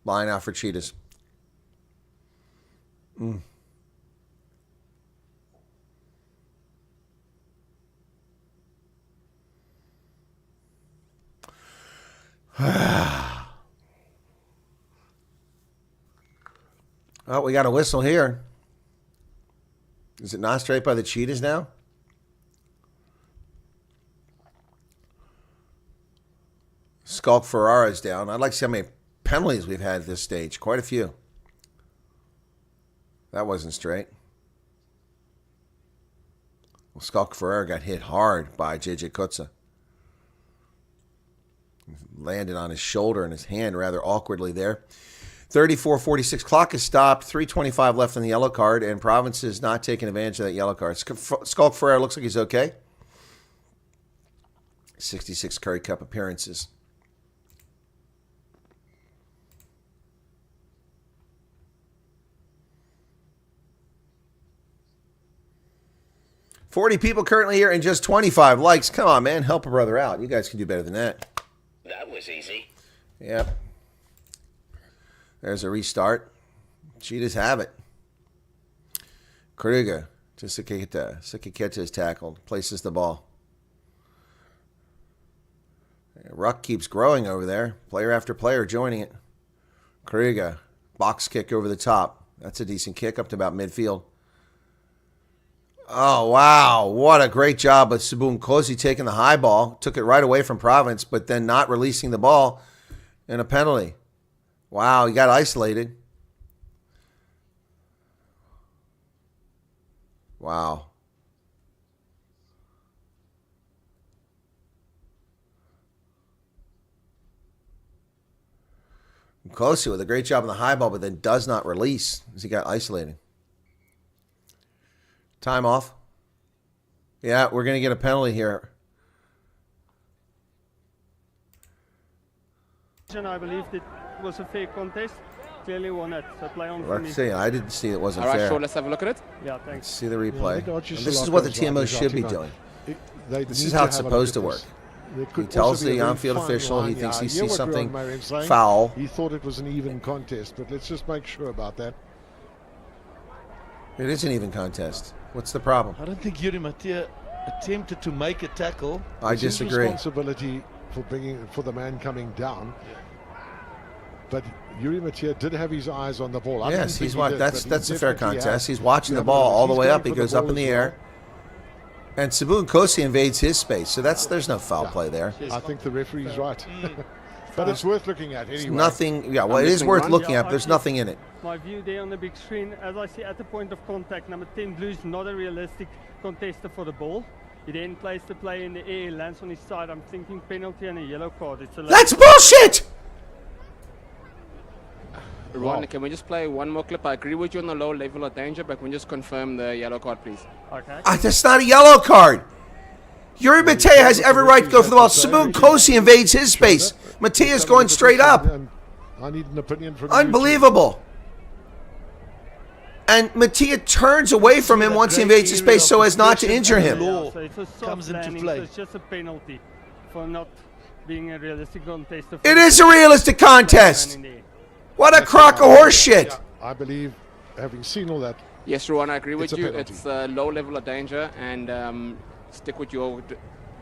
Line out for Cheetahs. Oh, we got a whistle here. Is it not straight by the Cheetahs now? Skulk Ferrara's down. I'd like to see how many penalties we've had at this stage. Quite a few. That wasn't straight. Well, Skulk Ferrara got hit hard by J.J. Kotze. Landed on his shoulder and his hand rather awkwardly there. 34:46. Clock is stopped. 3:25 left on the yellow card, and Province is not taking advantage of that yellow card. Skulk Ferrara looks like he's okay. 66 Currie Cup appearances. $40 people currently here and just 25 likes. Come on, man. Help a brother out. You guys can do better than that. That was easy. Yep. There's a restart. Cheetahs have it. Kruger. Sikiketa is tackled. Places the ball. Ruck keeps growing over there. Player after player joining it. Kruger. Box kick over the top. That's a decent kick up to about midfield. Oh, wow. What a great job of Sabun Kosi taking the high ball. Took it right away from Province, but then not releasing the ball in a penalty. Wow, he got isolated. Wow. Kosi with a great job on the high ball, but then does not release as he got isolated. Time off. Yeah, we're going to get a penalty here. I believe it was a fair contest. Clearly won it. So play on for Let's me. see. I didn't see it wasn't All right, fair. sure, let's have a look at it. Yeah, Let's thanks. see the replay. Yeah, And this is what the TMO should be doing. This is how it's supposed to work. He tells the on-field official he thinks he sees something foul. He thought it was an even contest, but let's just make sure about that. It is an even contest. What's the problem? I don't think Yuri Mattia attempted to make a tackle. I It's his disagree. responsibility for the man coming down. But Yuri Mattia did have his eyes on the ball. I Yes, didn't think he's he watching. did, That's but he a fair definitely contest. had. He's watching the Yeah, ball but all the he's way going up. He for the goes up ball in the as air. And Sabun Kosi invades his space. So there's no foul play there. well. I think the referee's right. But it's worth looking at anyway. Nothing. Yeah, well, it is missing worth one. looking Yeah, at, but there's I nothing in it. My view there on the big screen, as I see at the point of contact, number 10 Blue's not a realistic contester for the ball. He then plays the play in the air, lands on his side. I'm thinking penalty and a yellow card. It's a That's bullshit! Ron, can we just play one more clip? I agree with you on the low level of danger, but can we just confirm the yellow card, please? Okay. That's not a yellow card. Yuri Mattia has every right to go for the ball. Sabun Kosi invades his space. Mattia's going straight up. I need an opinion from you. Unbelievable. And Mattia turns away from him once he invades his space so as not to injure him. Law So it's a soft comes into landing, play. so it's just a penalty for not being a realistic contester. It is a realistic contest. What a crock of horse shit. I believe, having seen all that, Yes, Ruan, I agree with It's a you. penalty. It's a low level of danger, and stick with your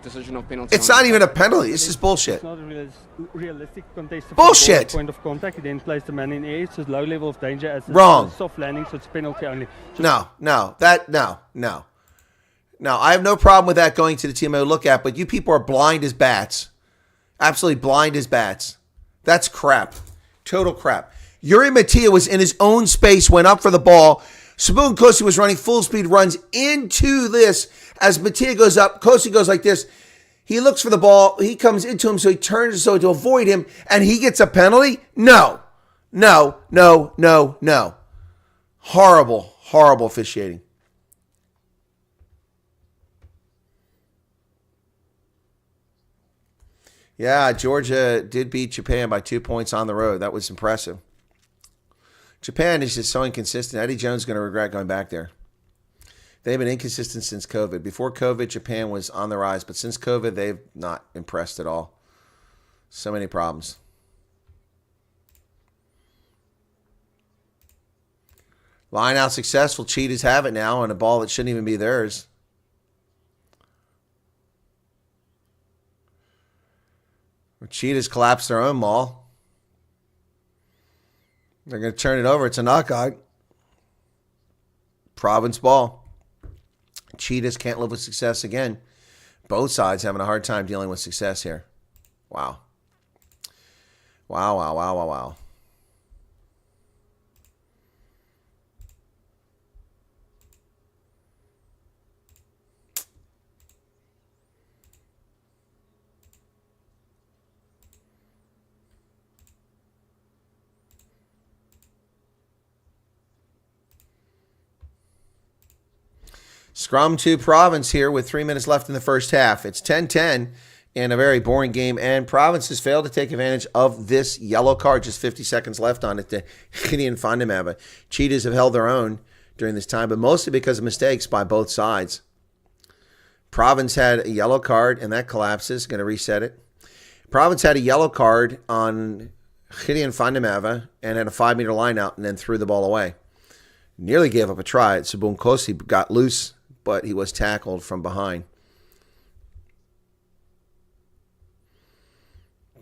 decision of penalty. It's not even a penalty. This is bullshit. It's not a realistic contest. Bullshit! Point of contact. He then plays the man in air. It's a low level of danger. As Wrong. A soft landing, so it's penalty only. No. No, I have no problem with that going to the team I would look at, but you people are blind as bats. Absolutely blind as bats. That's crap. Total crap. Yuri Mattia was in his own space, went up for the ball. Sabun Kosi was running full speed, runs into this. As Mattia goes up, Kosi goes like this. He looks for the ball. He comes into him, so he turns so to avoid him, and he gets a penalty? No. Horrible, horrible officiating. Yeah, Georgia did beat Japan by 2 points on the road. That was impressive. Japan is just so inconsistent. Eddie Jones is going to regret going back there. They've been inconsistent since COVID. Before COVID, Japan was on the rise, but since COVID, they've not impressed at all. So many problems. Line out successful. Cheetahs have it now on a ball that shouldn't even be theirs. Cheetahs collapse their own maul. They're going to turn it over. It's a knockout. Province ball. Cheetahs can't live with success again. Both sides having a hard time dealing with success here. Wow. Wow. Scrum to Province here with 3 minutes left in the first half. It's 10-10 in a very boring game, and Province has failed to take advantage of this yellow card. Just 50 seconds left on it to Gideon Fandemava. Cheetahs have held their own during this time, but mostly because of mistakes by both sides. Province had a yellow card, and that collapses. Going to reset it. Province had a yellow card on Gideon Fandemava and had a 5-meter line out and then threw the ball away. Nearly gave up a try. Sabun Kosi got loose, but he was tackled from behind.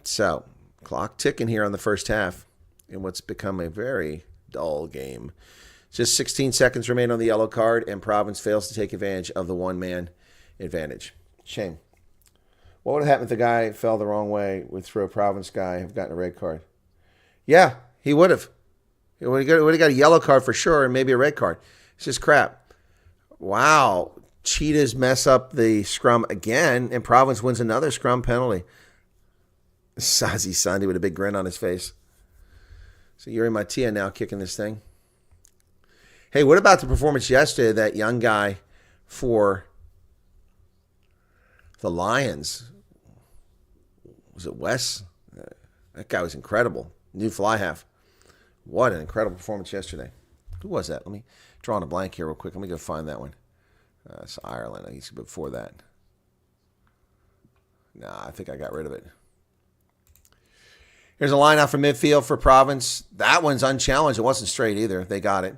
So, clock ticking here on the first half in what's become a very dull game. Just 16 seconds remain on the yellow card, and Province fails to take advantage of the one-man advantage. Shame. What would have happened if the guy fell the wrong way, would throw a Province guy, have gotten a red card? Yeah, he would have. He would have got a yellow card for sure and maybe a red card. It's just crap. Wow. Cheetahs mess up the scrum again, and Province wins another scrum penalty. Sazi Sandy with a big grin on his face. So Yuri Mattia now kicking this thing. Hey, what about the performance yesterday of that young guy for the Lions? Was it Wes? That guy was incredible. New fly half. What an incredible performance yesterday. Who was that? Let me draw on a blank here real quick. Let me go find that one. It's Ireland. He's before that. Nah, I think I got rid of it. Here's a line out from midfield for Province. That one's unchallenged. It wasn't straight either. They got it.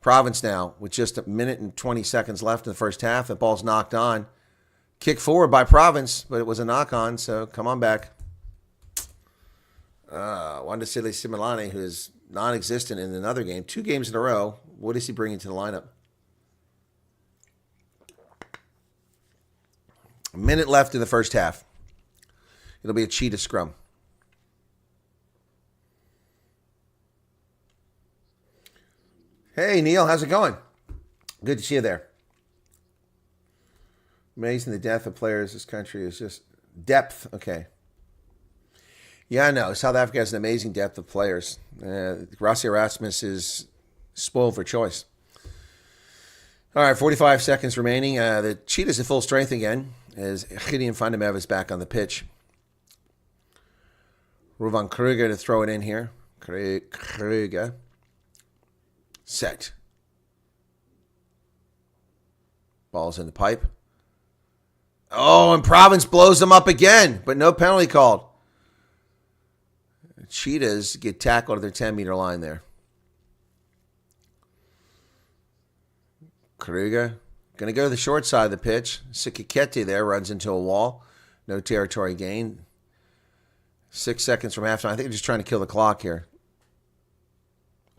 Province now with just a minute and 20 seconds left in the first half. The ball's knocked on. Kick forward by Province, but it was a knock on, so come on back. Wandasile Similane, who is non-existent in another game, 2 games in a row. What is he bringing to the lineup? A minute left in the first half. It'll be a cheetah scrum. Hey, Neil, how's it going? Good to see you there. Amazing the depth of players this country is just depth. Okay. Yeah, I know. South Africa has an amazing depth of players. Rossi Erasmus is spoiled for choice. All right, 45 seconds remaining. The Cheetahs at full strength again as Gideon Fandemava is back on the pitch. Ruvan Kruger to throw it in here. Kruger. Set. Ball's in the pipe. Oh, and Province blows them up again, but no penalty called. Cheetahs get tackled at their 10-meter line there. Kruger going to go to the short side of the pitch. Sikiketi there runs into a wall. No territory gain. 6 seconds from halftime. I think they're just trying to kill the clock here.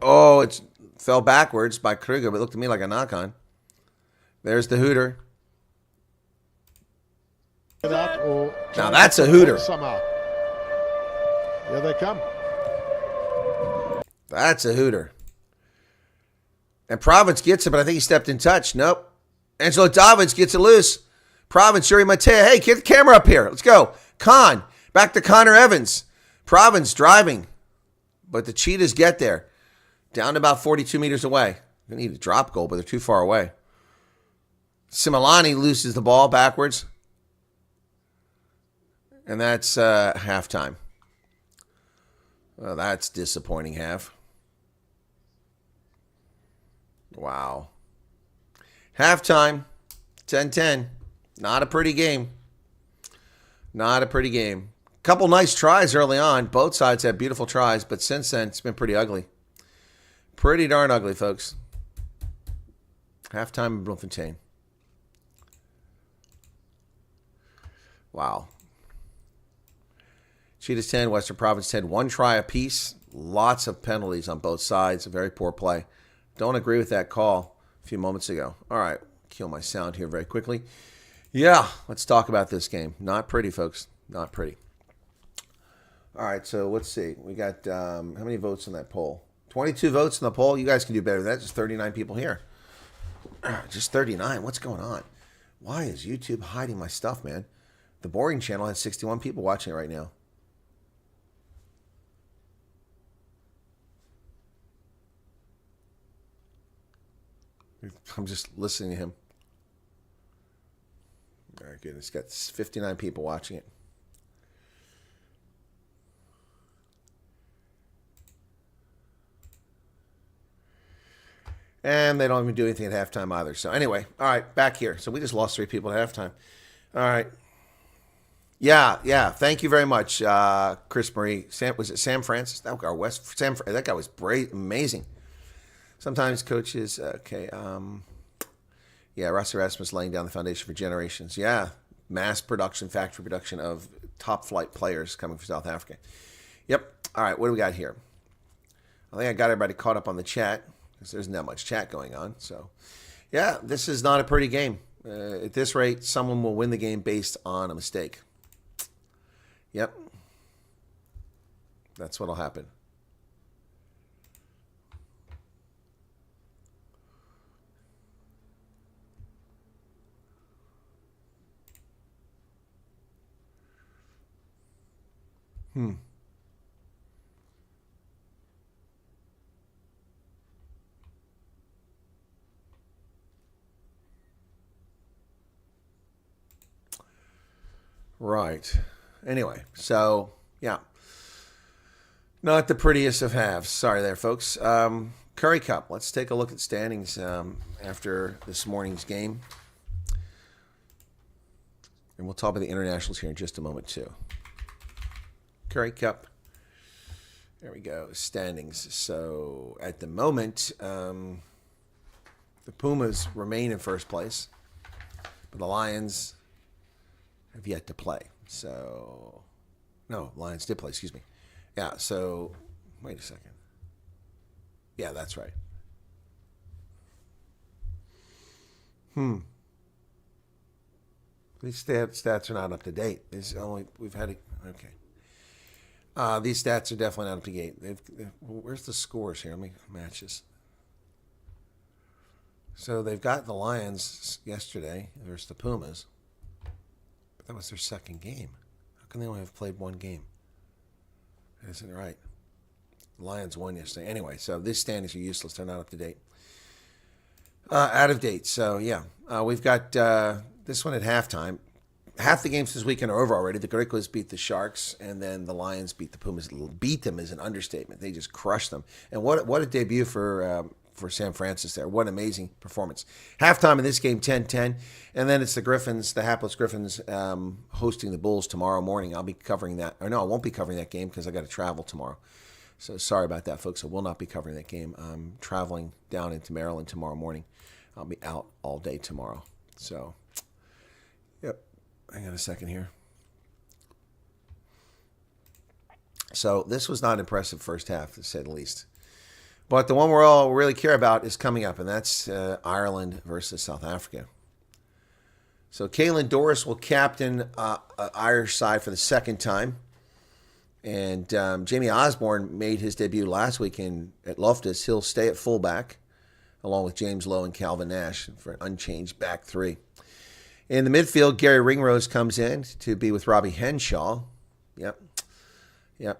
Oh, it fell backwards by Kruger, but it looked to me like a knock-on. There's the hooter. Now that's a hooter. Somehow. Here they come. That's a hooter. And Province gets it, but I think he stepped in touch. Nope. Angelo Davids gets it loose. Province, Yuri Matea. Hey, get the camera up here. Let's go. Con. Back to Connor Evans. Province driving. But the Cheetahs get there. Down to about 42 meters away. They need a drop goal, but they're too far away. Similani loses the ball backwards. And that's halftime. Well, that's disappointing half. Wow. Halftime, 10-10. Not a pretty game. Not a pretty game. Couple nice tries early on. Both sides had beautiful tries, but since then, it's been pretty ugly. Pretty darn ugly, folks. Halftime in Bloemfontein. Wow. Cheetahs 10, Western Province 10. One try apiece. Lots of penalties on both sides. A very poor play. Don't agree with that call a few moments ago. All right. Kill my sound here very quickly. Yeah, let's talk about this game. Not pretty, folks. Not pretty. All right, so let's see. We got how many votes in that poll? 22 votes in the poll. You guys can do better than that. Just 39 people here. Just 39. What's going on? Why is YouTube hiding my stuff, man? The Boring Channel has 61 people watching it right now. I'm just listening to him. All right, good. It's got 59 people watching it. And they don't even do anything at halftime either. So anyway, all right, back here. So we just lost 3 people at halftime. All right. Yeah. Thank you very much, Chris Marie. Was it Sam Francis? That guy was amazing. Sometimes coaches, okay. Yeah, Russ Erasmus laying down the foundation for generations. Yeah, mass production, factory production of top flight players coming from South Africa. Yep. All right, what do we got here? I think I got everybody caught up on the chat because there's not much chat going on. So, yeah, this is not a pretty game. At this rate, someone will win the game based on a mistake. Yep. That's what'll happen. Right. Anyway, so, yeah. Not the prettiest of halves. Sorry there, folks. Currie Cup. Let's take a look at standings after this morning's game. And we'll talk about the internationals here in just a moment, too. Currie Cup. There we go. Standings. So, at the moment, the Pumas remain in first place. But the Lions have yet to play. So, no, Lions did play, excuse me. Yeah, so, wait a second. Yeah, that's right. These stats are not up to date. We've had okay. These stats are definitely not up to date. Where's the scores here? Let me match this. So they've got the Lions yesterday versus the Pumas. But that was their second game. How can they only have played one game? That isn't right. The Lions won yesterday. Anyway, so these standings are useless. They're not up to date. Out of date. So, yeah. We've got this one at halftime. Half the games this weekend are over already. The Griquas beat the Sharks, and then the Lions beat the Pumas. Beat them is an understatement. They just crushed them. And what a debut for Sam Francis there. What an amazing performance. Halftime in this game, 10-10. And then it's the Griffins, the hapless Griffins, hosting the Bulls tomorrow morning. I'll be covering that. Or no, I won't be covering that game because I got to travel tomorrow. So sorry about that, folks. I will not be covering that game. I'm traveling down into Maryland tomorrow morning. I'll be out all day tomorrow. So, yep. Hang on a second here. So this was not an impressive first half, to say the least. But the one we all really care about is coming up, and that's Ireland versus South Africa. So Caelan Doris will captain Irish side for the second time. And Jamie Osborne made his debut last weekend at Loftus. He'll stay at fullback, along with James Lowe and Calvin Nash for an unchanged back three. In the midfield, Gary Ringrose comes in to be with Robbie Henshaw. Yep.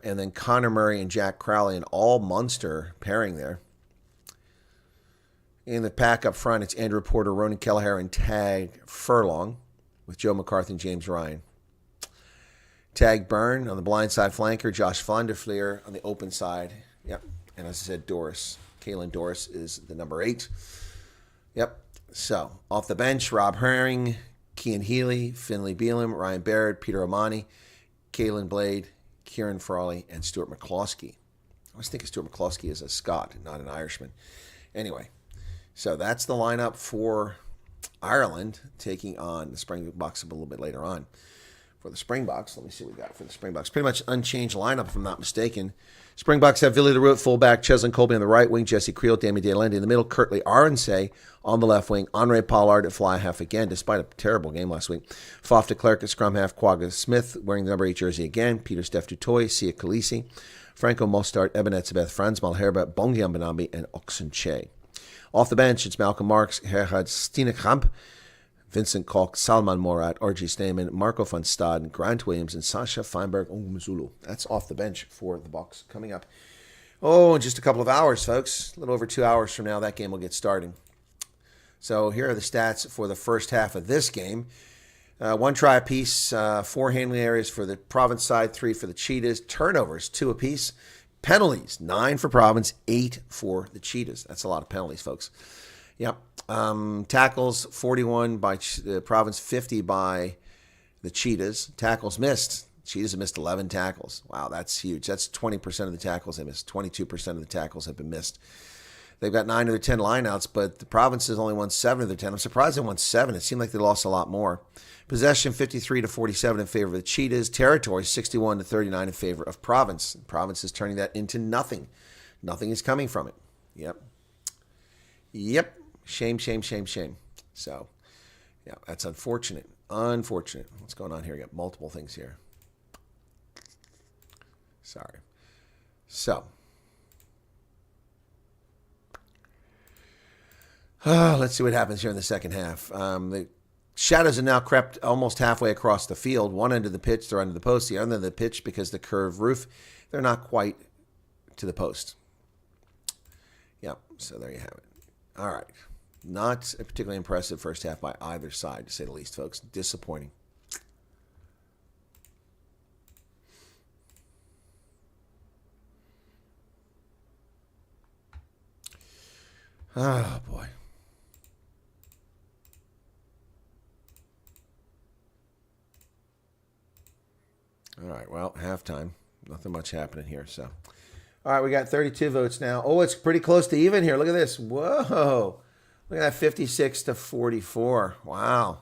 And then Connor Murray and Jack Crowley, an all-Munster pairing there. In the pack up front, it's Andrew Porter, Ronan Kelleher, and Tag Furlong with Joe McCarthy and James Ryan. Tag Byrne on the blindside flanker, Josh Vanderfleer on the open side. Yep. And as I said, Caelan Doris is the number 8. Yep. So, off the bench, Rob Herring, Cian Healy, Finlay Beelum, Ryan Baird, Peter O'Mahony, Caelan Blade, Kieran Frawley, and Stuart McCloskey. I was thinking Stuart McCloskey is a Scot, not an Irishman. Anyway, so that's the lineup for Ireland, taking on the Springboks a little bit later on. For the Springboks, let me see what we got for the Springboks. Pretty much unchanged lineup, if I'm not mistaken. Springboks have Billy LaRue at fullback, Cheslin Colby on the right wing, Jesse Creel, Damien Delandy in the middle, Kurtley Arnsay on the left wing, Andre Pollard at fly half again, despite a terrible game last week. Faf de Klerk at scrum half, Quagga Smith wearing the number 8 jersey again, Peter Steph Dutoy, Sia Khaleesi, Franco Mostart, Eben Etzebeth, Franz Malherbe, Bongiam Benambi, and Oxen Che. Off the bench, it's Malcolm Marks, Gerhard Steenekamp, Vincent Koch, Salman Morat, R.G. Stamen, Marco van Staden, Grant Williams, and Sasha Feinberg-Ongumzulu. That's off the bench for the Bucks coming up. Oh, in just a couple of hours, folks. A little over 2 hours from now, that game will get started. So here are the stats for the first half of this game. 1 try apiece, 4 handling areas for the Province side, 3 for the Cheetahs. Turnovers, 2 apiece. Penalties, 9 for Province, 8 for the Cheetahs. That's a lot of penalties, folks. Yep. Tackles, 41 by the Province, 50 by the Cheetahs. Tackles missed. Cheetahs have missed 11 tackles. Wow, that's huge. That's 20% of the tackles they missed. 22% of the tackles have been missed. They've got 9 of their 10 lineouts, but the Province has only won 7 of their 10. I'm surprised they won 7. It seemed like they lost a lot more. Possession, 53-47 in favor of the Cheetahs. Territory, 61-39 in favor of Province. Province is turning that into nothing. Nothing is coming from it. Yep. Shame. So, yeah, that's unfortunate. What's going on here? We got multiple things here. Sorry. So, let's see what happens here in the second half. The Shadows have now crept almost halfway across the field. One end of the pitch, they're under the post. The other end of the pitch, because the curved roof, they're not quite to the post. Yep, so there you have it. All right. Not a particularly impressive first half by either side, to say the least, folks. Disappointing. Oh, boy. All right, well, halftime. Nothing much happening here, so. All right, we got 32 votes now. Oh, it's pretty close to even here. Look at this. Whoa. Look at that, 56-44. Wow.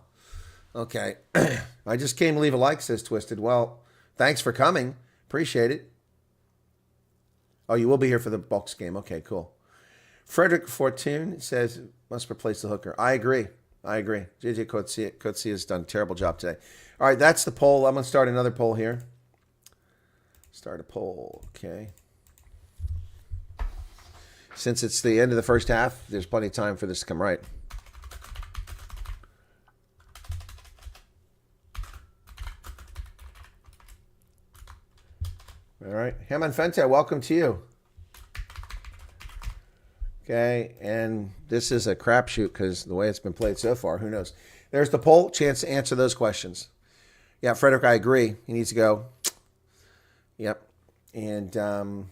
Okay. I just came to leave a like, says Twisted. Well, thanks for coming. Appreciate it. Oh, you will be here for the Bucks game. Okay, cool. Frederick Fortune says, must replace the hooker. I agree. JJ Kotsi has done a terrible job today. All right, that's the poll. I'm going to start another poll here. Start a poll. Okay. Since it's the end of the first half, there's plenty of time for this to come right. All right. Haman Fente, welcome to you. Okay, and this is a crapshoot because the way it's been played so far, who knows? There's the poll, chance to answer those questions. Yeah, Frederick, I agree. He needs to go. Yep. And, yeah.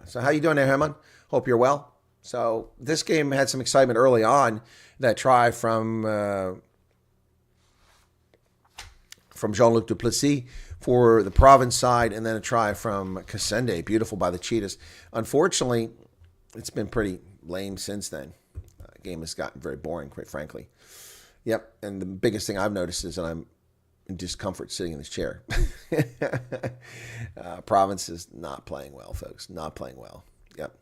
So how you doing there, Haman? Hope you're well. So this game had some excitement early on. That try from Jean-Luc Duplessis for the Province side, and then a try from Kasende, beautiful by the Cheetahs. Unfortunately, it's been pretty lame since then. game has gotten very boring, quite frankly. Yep, and the biggest thing I've noticed is that I'm in discomfort sitting in this chair. Province is not playing well, folks. Not playing well. Yep.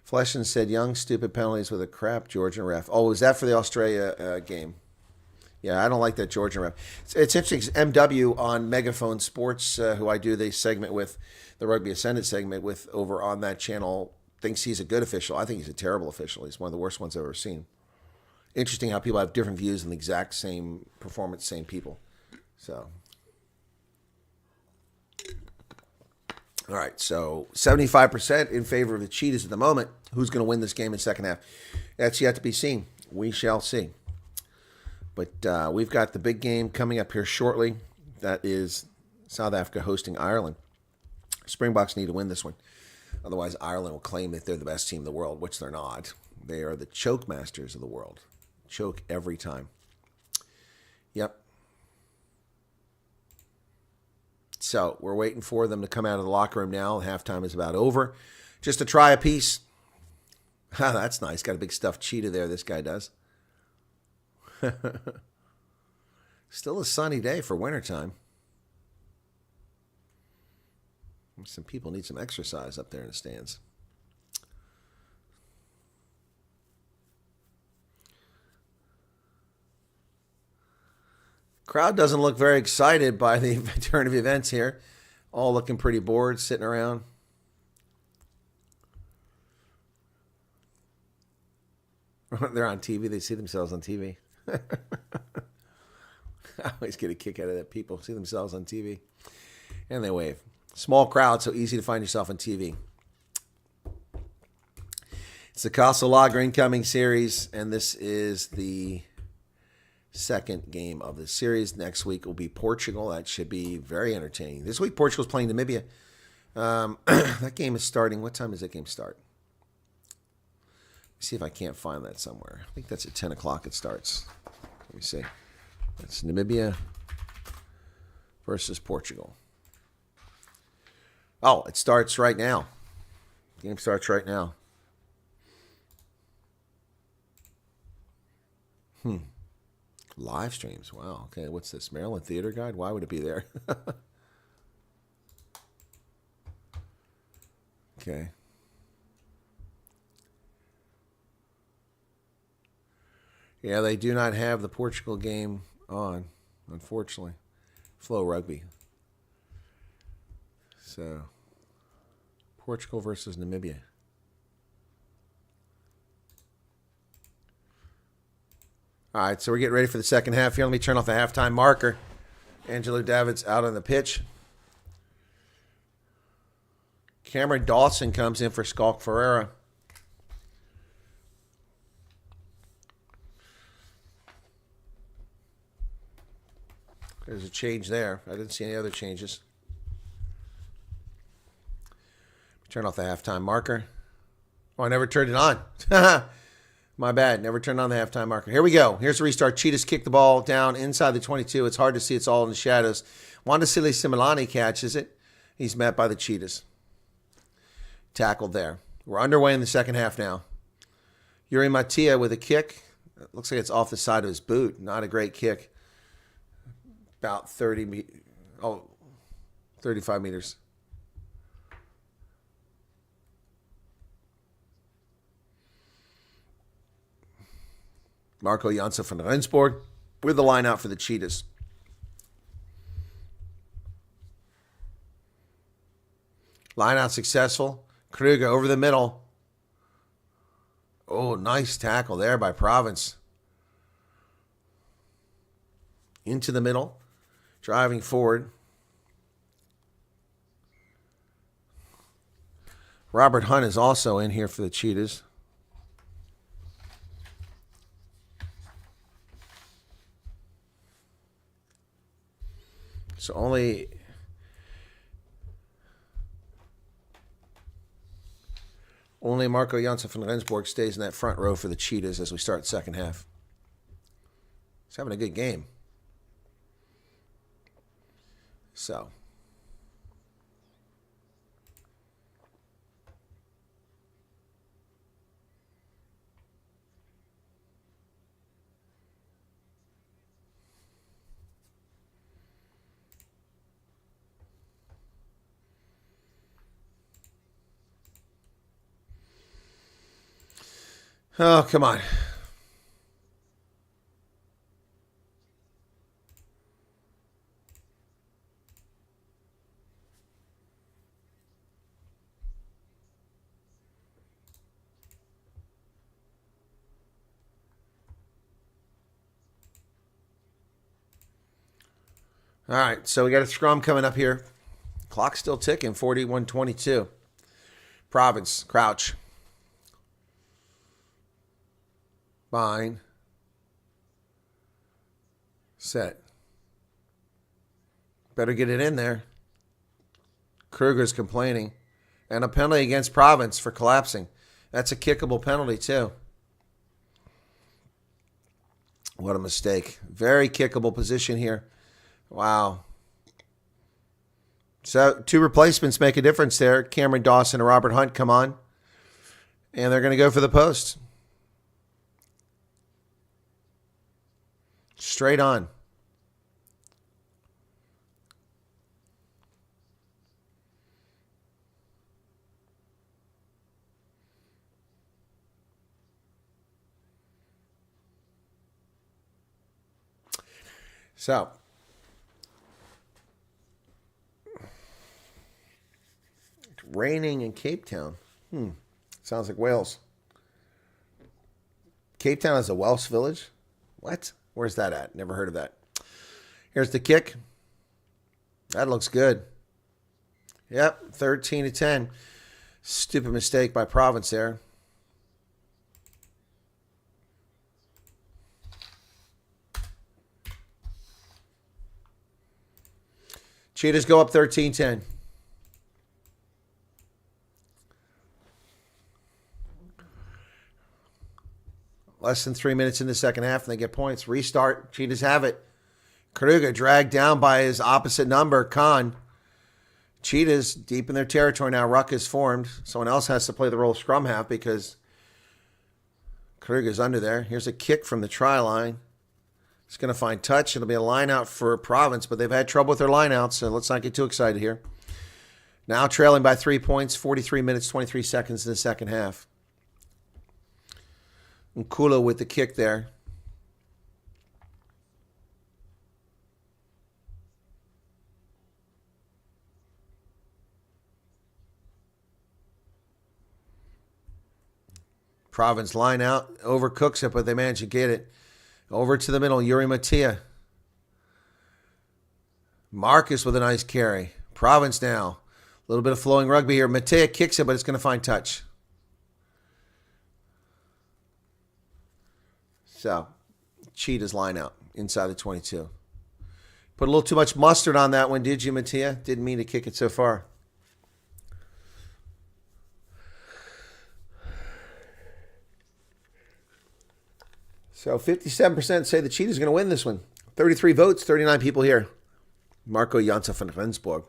Fleshen said, young, stupid penalties with a crap Georgian ref. Oh, was that for the Australia game? Yeah, I don't like that Georgian ref. It's interesting. MW on Megaphone Sports, who I do the segment with, the Rugby Ascendant segment with over on that channel, thinks he's a good official. I think he's a terrible official. He's one of the worst ones I've ever seen. Interesting how people have different views on the exact same performance, same people. So, all right. So 75% in favor of the Cheetahs at the moment. Who's going to win this game in the second half? That's yet to be seen. We shall see. But we've got the big game coming up here shortly. That is South Africa hosting Ireland. Springboks need to win this one. Otherwise, Ireland will claim that they're the best team in the world, which they're not. They are the choke masters of the world. Choke every time. Yep. So we're waiting for them to come out of the locker room now. Halftime is about over. Just to try a piece. Ah, that's nice. Got a big stuffed cheetah there, this guy does. Still a sunny day for wintertime. Some people need some exercise up there in the stands. Crowd doesn't look very excited by the turn of events here. All looking pretty bored, sitting around. They're on TV. They see themselves on TV. I always get a kick out of that. People see themselves on TV. And they wave. Small crowd, so easy to find yourself on TV. It's the Castle Lager incoming series, and this is the second game of the series. Next week will be Portugal. That should be very entertaining. This week, Portugal's playing Namibia. That game is starting. What time does that game start? Let me see if I can't find that somewhere. I think that's at 10 o'clock it starts. Let me see. That's Namibia versus Portugal. Oh, it starts right now. The game starts right now. Live streams. Wow. Okay, what's this? Maryland Theater Guide? Why would it be there? Okay. Yeah, they do not have the Portugal game on, unfortunately. Flow Rugby. So, Portugal versus Namibia. All right, so we're getting ready for the second half here. Let me turn off the halftime marker. Angelo David's out on the pitch. Cameron Dawson comes in for Skalk Ferreira. There's a change there. I didn't see any other changes. Turn off the halftime marker. Oh, I never turned it on. My bad. Never turned on the halftime marker. Here we go. Here's the restart. Cheetahs kick the ball down inside the 22. It's hard to see. It's all in the shadows. Wandasile Similani catches it. He's met by the Cheetahs. Tackled there. We're underway in the second half now. Yuri Matia with a kick. It looks like it's off the side of his boot. Not a great kick. About 35 meters. Marco Janssen from Rendsburg with the line out for the Cheetahs. Line out successful. Kruger over the middle. Oh, nice tackle there by Province. Into the middle. Driving forward. Robert Hunt is also in here for the Cheetahs. So only Marco Janssen from Rendsburg stays in that front row for the Cheetahs as we start the second half. He's having a good game. So Oh, come on. All right, so we got a scrum coming up here. Clock's still ticking, 41-22. Province, crouch. Bind. Set. Better get it in there. Kruger's complaining. And a penalty against Province for collapsing. That's a kickable penalty, too. What a mistake. Very kickable position here. Wow. So 2 replacements make a difference there. Cameron Dawson and Robert Hunt come on. And they're going to go for the post. Straight on. So, it's raining in Cape Town. Sounds like Wales. Cape Town is a Welsh village? What? Where's that at? Never heard of that. Here's the kick. That looks good. Yep, 13-10. Stupid mistake by Province there. Cheetahs go up 13-10. Less than 3 minutes in the second half, and they get points. Restart. Cheetahs have it. Kruger dragged down by his opposite number, Khan. Cheetahs deep in their territory now. Ruck is formed. Someone else has to play the role of scrum half because Kruger's under there. Here's a kick from the try line. It's going to find touch. It'll be a line out for Province, but they've had trouble with their line outs, so let's not get too excited here. Now trailing by 3 points, 43 minutes, 23 seconds in the second half. Nkula with the kick there. Province line out, overcooks it, but they manage to get it. Over to the middle, Yuri Mattia. Marcus with a nice carry. Province now. A little bit of flowing rugby here. Mattia kicks it, but it's going to find touch. So, Cheetahs line out inside the 22. Put a little too much mustard on that one, did you, Mattia? Didn't mean to kick it so far. So 57% say the Cheetahs are going to win this one. 33 votes, 39 people here. Marco Janssen van Rensburg.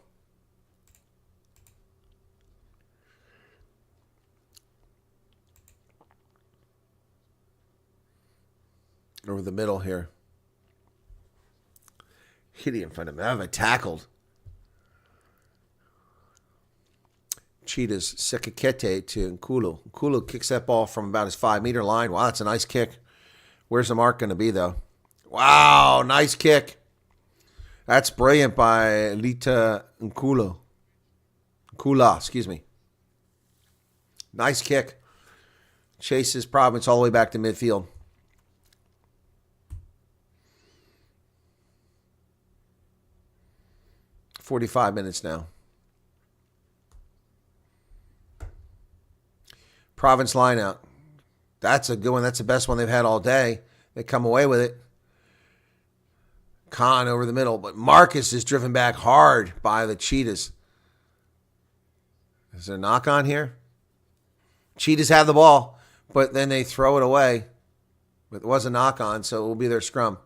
Over the middle here. Hitty in front of him. I haven't tackled. Cheetahs Sekakete to Nkulu. Nkulu kicks that ball from about his 5-meter line. Wow, that's a nice kick. Where's the mark going to be, though? Wow, nice kick. That's brilliant by Lita Nkula. Nkula, excuse me. Nice kick. Chases Province all the way back to midfield. .45 minutes now. Province line out. That's a good one. That's the best one they've had all day. They come away with it. Khan over the middle. But Marcus is driven back hard by the Cheetahs. Is there a knock on here? Cheetahs have the ball, but then they throw it away. It was a knock on, so it will be their scrum.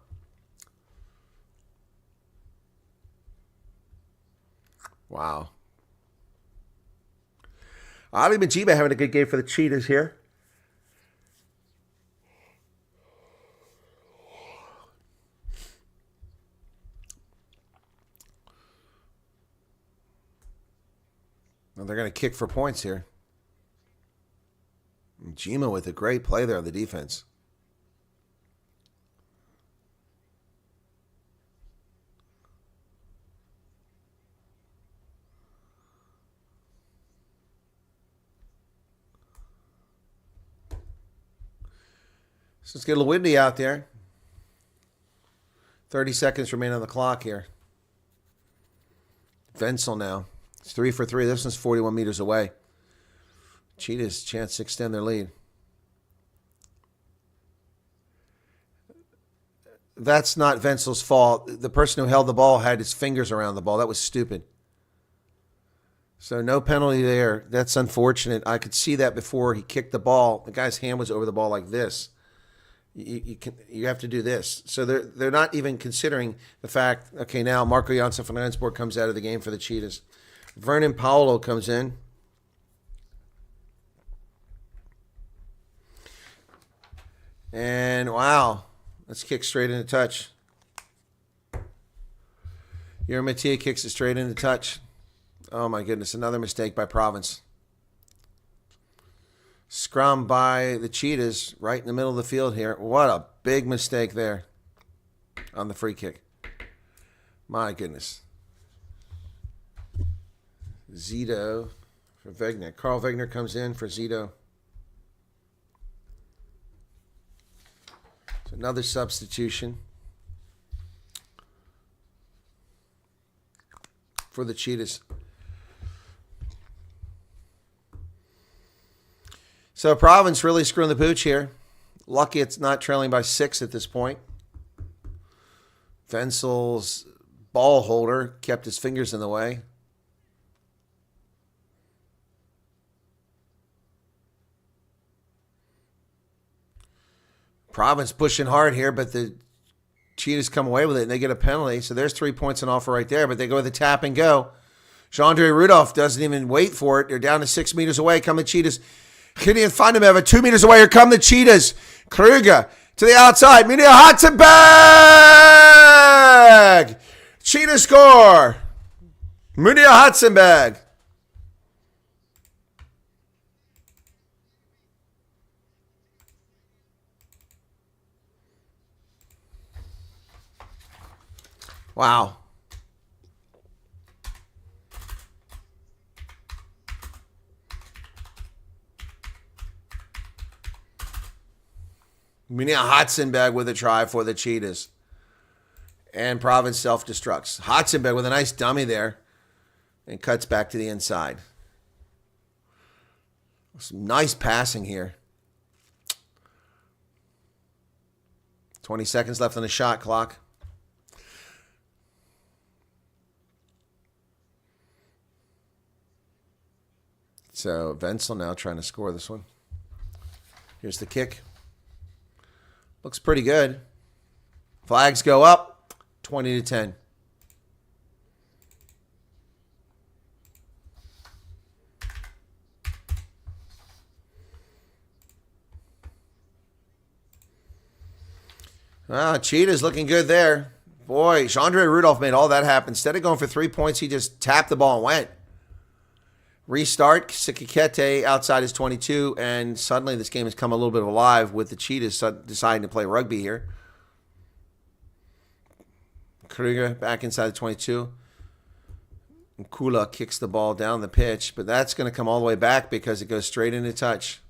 Wow. Ali Majiba having a good game for the Cheetahs here. Well, they're going to kick for points here. Jima with a great play there on the defense. So let's get a little windy out there. 30 seconds remain on the clock here. Wenzel now. It's 3 for 3. This one's 41 meters away. Cheetahs chance to extend their lead. That's not Wenzel's fault. The person who held the ball had his fingers around the ball. That was stupid. So no penalty there. That's unfortunate. I could see that before he kicked the ball. The guy's hand was over the ball like this. You have to do this. So they're not even considering the fact, okay, now Marco Janssen from Rendsburg comes out of the game for the Cheetahs. Vernon Paolo comes in. And wow, let's kick straight into touch. Yuri Mattia kicks it straight into touch. Oh my goodness, another mistake by Province. Scrum by the Cheetahs right in the middle of the field here. What a big mistake there on the free kick. My goodness. Zito for Wegner. Carl Wegner comes in for Zito. So another substitution for the Cheetahs. So Province really screwing the pooch here. Lucky it's not trailing by 6 at this point. Wenzel's ball holder kept his fingers in the way. Province pushing hard here, but the Cheetahs come away with it and they get a penalty. So there's 3 points on offer right there, but they go with the tap and go. Jean-Andre Rudolph doesn't even wait for it. They're down to 6 meters away. Come the Cheetahs. Gideon Fundemever 2 meters away. Here come the Cheetahs. Kruger to the outside. Munir Hatzenberg. Cheetah score. Munir Hatzenberg. Wow. Munir Hatzenberg with a try for the Cheetahs. And Province self-destructs. Hatzenberg with a nice dummy there. And cuts back to the inside. Some nice passing here. 20 seconds left on the shot clock. So Wenzel now trying to score this one. Here's the kick. Looks pretty good. Flags go up, 20-10. Cheetah's looking good there. Boy, Jean-Andre Rudolph made all that happen. Instead of going for 3 points, he just tapped the ball and went. Restart, Sikikete outside his 22, and suddenly this game has come a little bit alive with the Cheetahs deciding to play rugby here. Kruger back inside the 22. Kula kicks the ball down the pitch, but that's going to come all the way back because it goes straight into touch.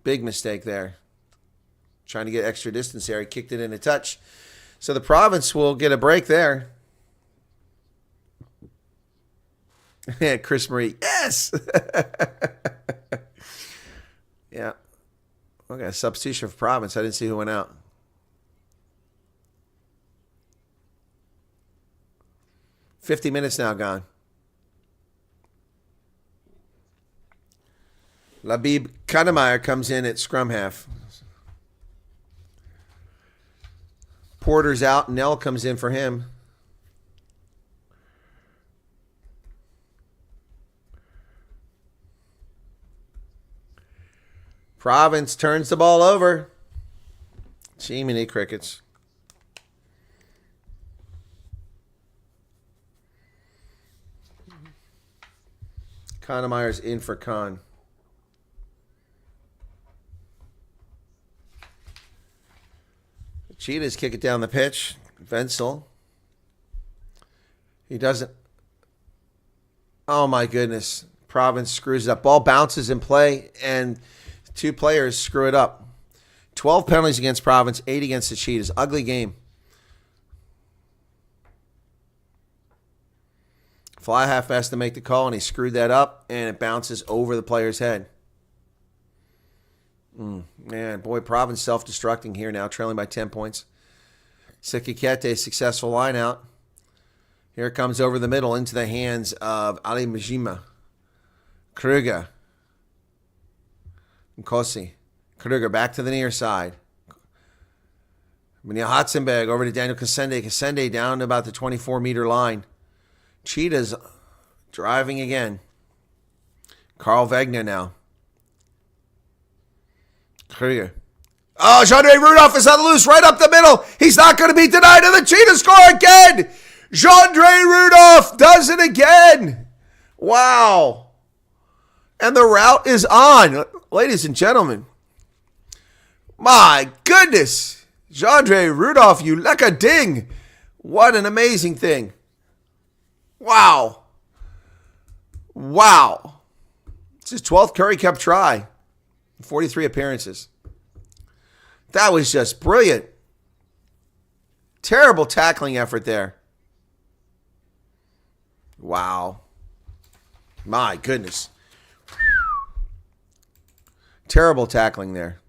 Big mistake there. Trying to get extra distance there. He kicked it into touch. So the Province will get a break there. Yeah, Chris Marie. Yes! Yeah. Okay, a substitution for Province. I didn't see who went out. $50 minutes now gone. Labib Kademeyer comes in at scrum half. Porter's out. Nell comes in for him. Province turns the ball over. Jiminy crickets. Kanemeyer's in for Khan. Cheetahs kick it down the pitch. Wenzel. He doesn't. Oh, my goodness. Province screws it up. Ball bounces in play, and 2 players screw it up. 12 penalties against Province, 8 against the Cheetahs. Ugly game. Fly half has to make the call, and he screwed that up, and it bounces over the player's head. Man, boy, Province self-destructing here now, trailing by 10 points. Sekikete, successful line out. Here it comes over the middle into the hands of Ali Majima. Kruger. Nkosi. Kruger back to the near side. Minia Hatzenberg over to Daniel Kasende. Kasende down to about the 24-meter line. Cheetahs driving again. Carl Wegner now. Kruger. Oh, Jean-Andre Rudolph is on the loose right up the middle. He's not going to be denied, and the Cheetahs score again. Jean-Andre Rudolph does it again. Wow. And the route is on. Ladies and gentlemen. My goodness. Jean-Andre Rudolph, you lecca ding. What an amazing thing. Wow. Wow. It's his 12th Currie Cup try. 43 appearances. That was just brilliant. Terrible tackling effort there. Wow. My goodness. Terrible tackling there.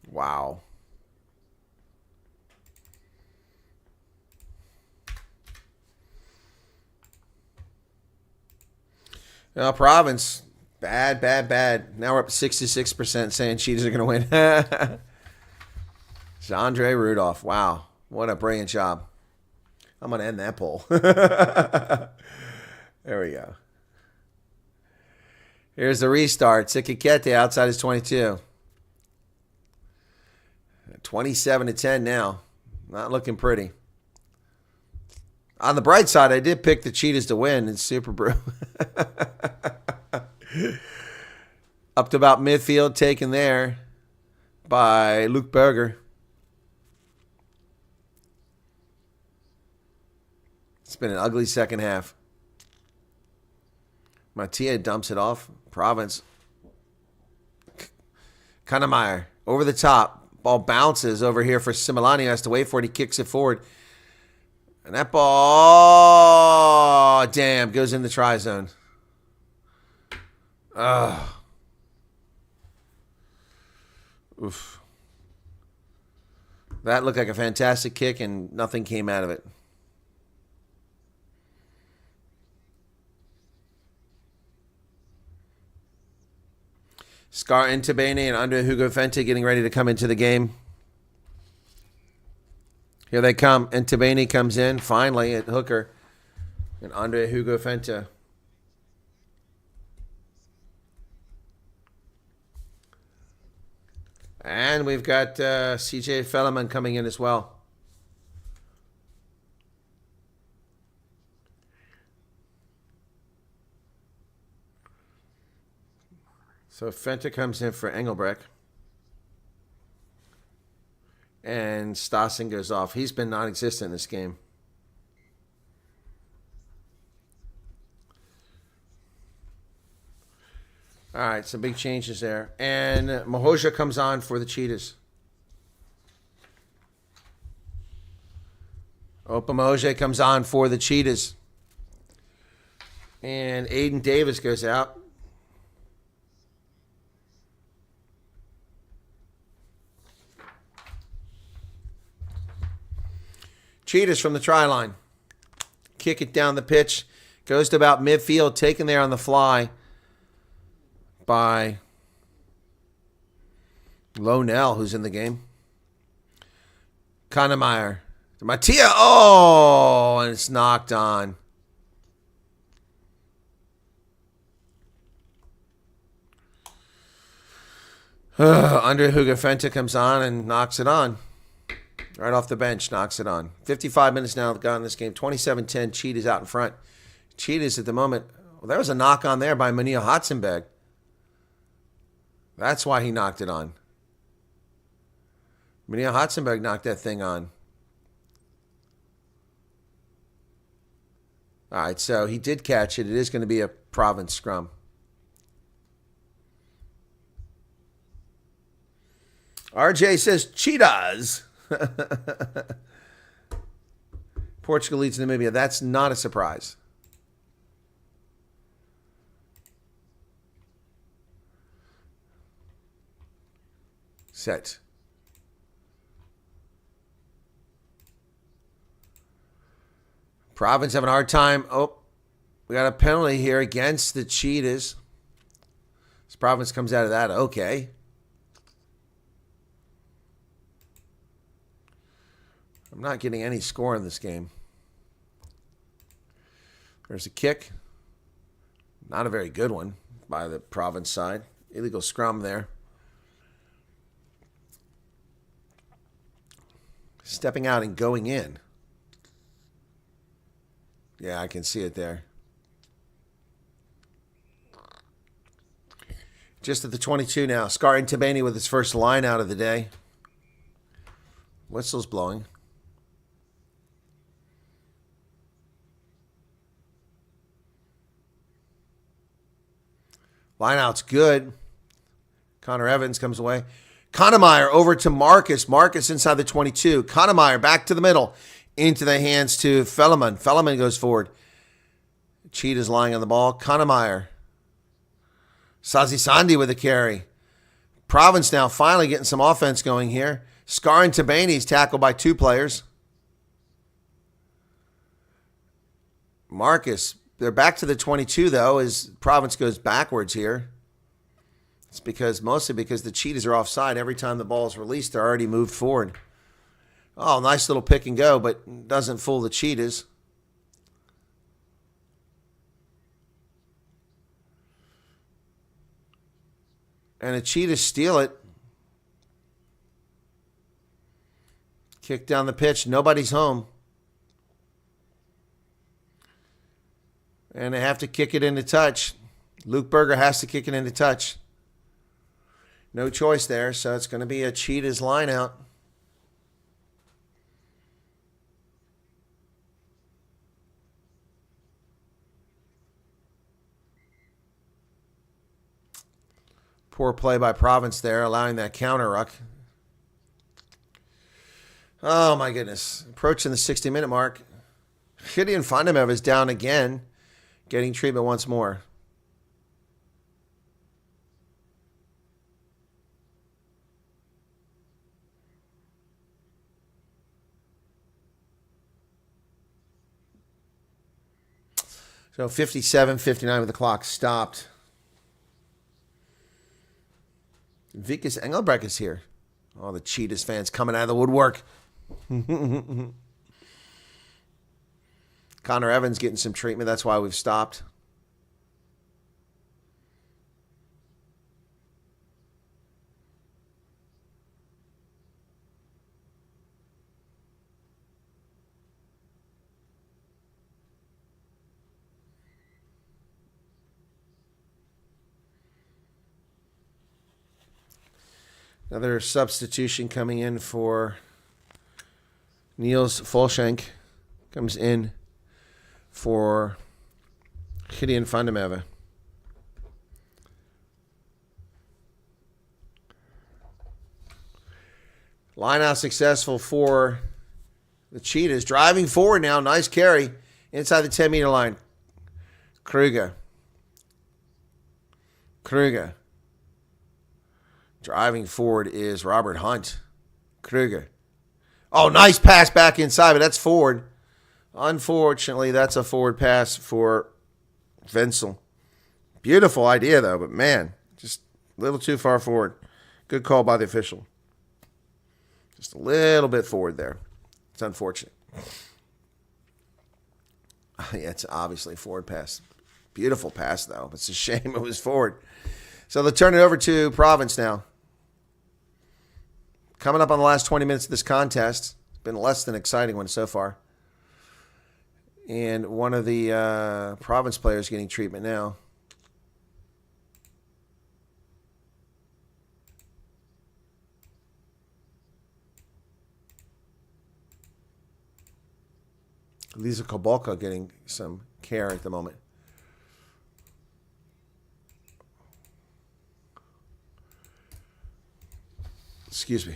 Wow. Now, Province, bad. Now we're up 66% saying Cheetahs are going to win. Jean-Andre Rudolph. Wow. What a brilliant job. I'm going to end that poll. There we go. Here's the restart. Sekikete outside his 22. 27-10 now. Not looking pretty. On the bright side, I did pick the Cheetahs to win in Super Brew. Up to about midfield, taken there by Luke Berger. It's been an ugly second half. Mattia dumps it off. Province. Kannemeyer over the top. Ball bounces over here for Similani. Has to wait for it. He kicks it forward. And that ball, damn, goes in the try zone. Oof. That looked like a fantastic kick, and nothing came out of it. Scar Ntebene and Andre Hugo Fente getting ready to come into the game. Here they come. Ntebene comes in finally at hooker. And Andre Hugo Fente. And we've got CJ Fellerman coming in as well. So Fente comes in for Engelbrecht. And Stassen goes off. He's been non-existent in this game. All right, some big changes there. And Mahoja comes on for the Cheetahs. Opa Mahoja comes on for the Cheetahs. And Aiden Davis goes out. Cheetahs from the try line. Kick it down the pitch. Goes to about midfield. Taken there on the fly by Lonell, who's in the game. Kannemeyer. Mattia. Oh, and it's knocked on. Andre Hugo Fente comes on and knocks it on. Right off the bench, knocks it on. 55 minutes now gone in this game. 27-10, Cheetahs out in front. Cheetahs at the moment Well, there was a knock on there by Mania Hotzenberg. That's why he knocked it on. Mania Hotzenberg knocked that thing on. All right, so he did catch it. It is going to be a Province scrum. RJ says Cheetahs. Portugal leads Namibia. That's not a surprise. Set. Province having a hard time. Oh, we got a penalty here against the Cheetahs. This Province comes out of that. Okay. I'm not getting any score in this game. There's a kick. Not a very good one by the Province side. Illegal scrum there. Stepping out and going in. Yeah, I can see it there. Just at the 22 now. Scar Tabani with his first line out of the day. Whistle's blowing. Lineout's good. Connor Evans comes away. Connemeyer over to Marcus. Marcus inside the 22. Connemeyer back to the middle. Into the hands to Felleman. Felleman goes forward. Cheetahs lying on the ball. Connemeyer. Sazi Sandi with a carry. Province now finally getting some offense going here. Scar Tabani's tackled by two players. Marcus. They're back to the 22, though, as Province goes backwards here. It's mostly because the Cheetahs are offside. Every time the ball is released, they're already moved forward. Oh, nice little pick and go, but doesn't fool the Cheetahs. And the Cheetahs steal it. Kick down the pitch. Nobody's home. And they have to kick it into touch. Luke Berger has to kick it into touch. No choice there, so it's going to be a Cheetahs line out. Poor play by Province there, allowing that counter ruck. Oh, my goodness. Approaching the 60-minute mark. Gideon Fondemev is down again, getting treatment once more. So 57-59 with the clock stopped. Vikas Engelbrecht is here. All the Cheetahs fans coming out of the woodwork. Connor Evans getting some treatment. That's why we've stopped. Another substitution coming in for Niels Folshank. Comes in for Gideon Fondemev. Line out successful for the Cheetahs. Driving forward now. Nice carry inside the 10-meter line. Kruger. Driving forward is Robert Hunt. Kruger. Oh, nice pass back inside, but that's forward. Unfortunately, that's a forward pass for Wenzel. Beautiful idea, though, but man, just a little too far forward. Good call by the official. Just a little bit forward there. It's unfortunate. Yeah, it's obviously a forward pass. Beautiful pass, though. It's a shame it was forward. So they'll turn it over to Province now. Coming up on the last 20 minutes of this contest. It's been less than an exciting one so far. And one of the province players getting treatment now. Lisa Kobolka getting some care at the moment. Excuse me.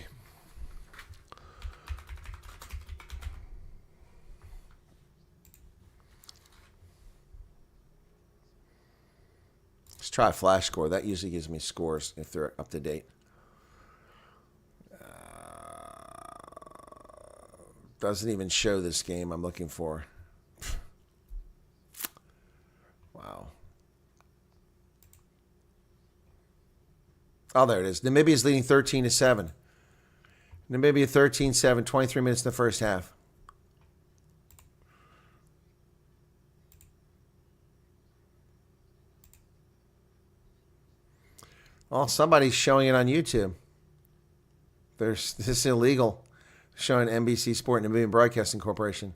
Let's try a flash score. That usually gives me scores if they're up to date. Doesn't even show this game I'm looking for. Wow. Oh, there it is. Namibia's leading 13-7. Namibia 13-7, 23 minutes in the first half. Oh, somebody's showing it on YouTube. This is illegal. Showing NBC Sport and Namibian Broadcasting Corporation.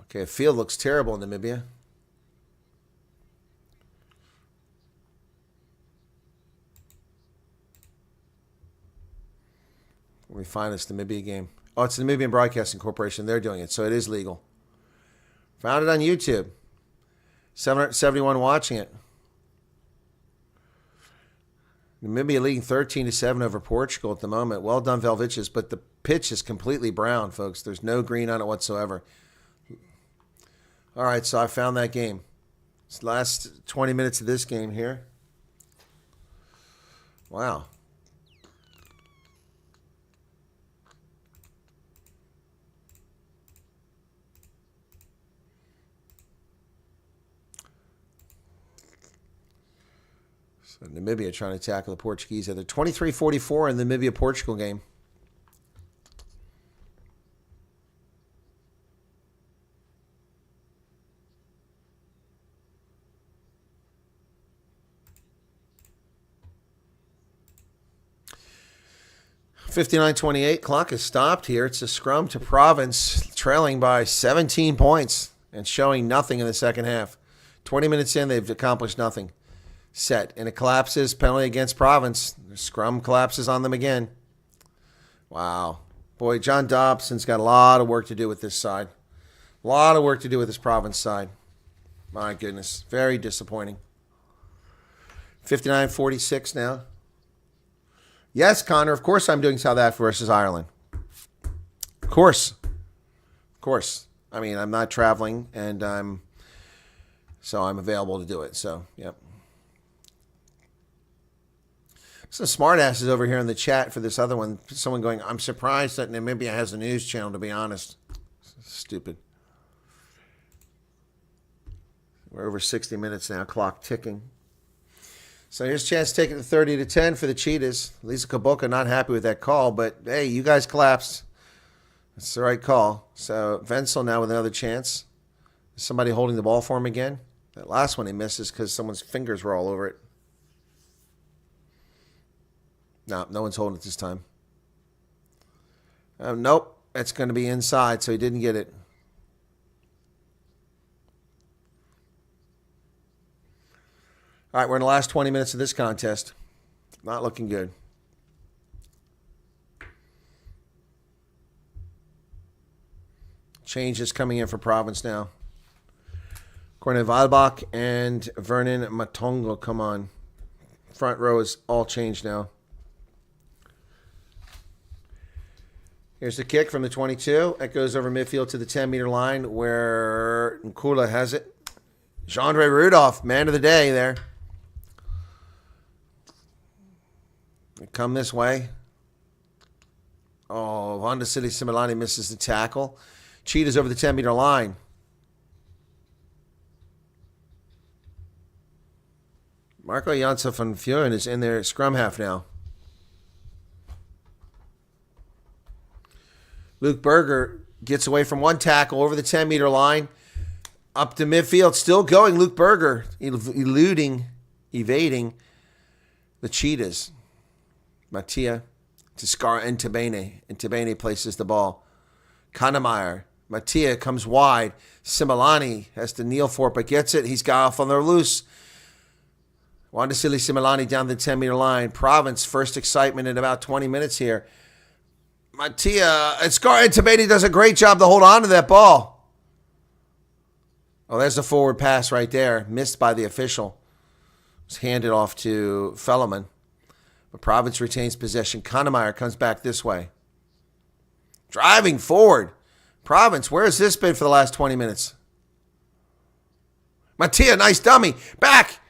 Okay, the field looks terrible in Namibia. Let me find this Namibia game. Oh, it's the Namibian Broadcasting Corporation. They're doing it, so it is legal. Found it on YouTube. 771 watching it. Namibia leading 13-7 over Portugal at the moment. Well done, Velviches, but the pitch is completely brown, folks. There's no green on it whatsoever. All right, so I found that game. It's the last 20 minutes of this game here. Wow. So Namibia trying to tackle the Portuguese. They're 23-44 in the Namibia-Portugal game. .59-28. Clock is stopped here. It's a scrum to Province, trailing by 17 points and showing nothing in the second half. 20 minutes in, they've accomplished nothing. Set, and it collapses. Penalty against Province. The scrum collapses on them again. Wow. Boy, John Dobson's got a lot of work to do with this side. A lot of work to do with this Province side. My goodness. Very disappointing. 59-46 now. Yes, Connor, of course I'm doing South Africa versus Ireland. Of course. Of course. I mean, I'm not traveling, and I'm available to do it. So, yep. Some smartasses over here in the chat for this other one. Someone going, I'm surprised that Namibia has a news channel, to be honest. Stupid. We're over 60 minutes now, clock ticking. So here's a chance to take it to 30-10 for the Cheetahs. Lisa Kaboka not happy with that call, but hey, you guys collapsed. That's the right call. So Wenzel now with another chance. Is somebody holding the ball for him again? That last one he misses because someone's fingers were all over it. No one's holding it this time. Nope, it's going to be inside, so he didn't get it. All right, we're in the last 20 minutes of this contest. Not looking good. Changes coming in for Province now. Corne Valbach and Vernon Matongo come on. Front row is all changed now. Here's the kick from the 22. It goes over midfield to the 10-meter line where Nkula has it. Jean-Andre Rudolph, man of the day there. They come this way. Oh, Honda City Similani misses the tackle. Cheetahs over the 10-meter line. Marco Janssen van Vuren is in their scrum half now. Luke Berger gets away from one tackle over the 10-meter line. Up to midfield. Still going, Luke Berger. Evading the Cheetahs. Mattia to Scar and Tabene. And Tabene places the ball. Kannemeyer. Mattia comes wide. Similani has to kneel for it, but gets it. He's got off on the loose. Wandasili Similani down the 10-meter line. Province, first excitement in about 20 minutes here. Mattia and Scar and Tabene does a great job to hold on to that ball. Oh, there's a forward pass right there. Missed by the official. It's handed off to Fellerman. But Province retains possession. Kannemeyer comes back this way. Driving forward. Province, where has this been for the last 20 minutes? Mattia, nice dummy. Back.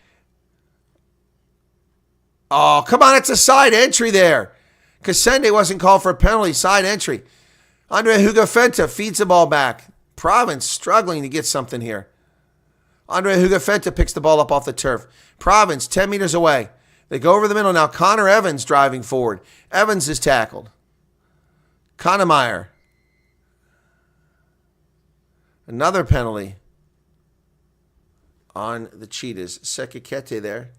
Oh, come on. It's a side entry there. Cassende wasn't called for a penalty. Side entry. Andre Hugafenta feeds the ball back. Province struggling to get something here. Andre Hugafenta picks the ball up off the turf. Province 10 meters away. They go over the middle now. Connor Evans driving forward. Evans is tackled. Kannemeyer. Another penalty on the Cheetahs. Sekikete there.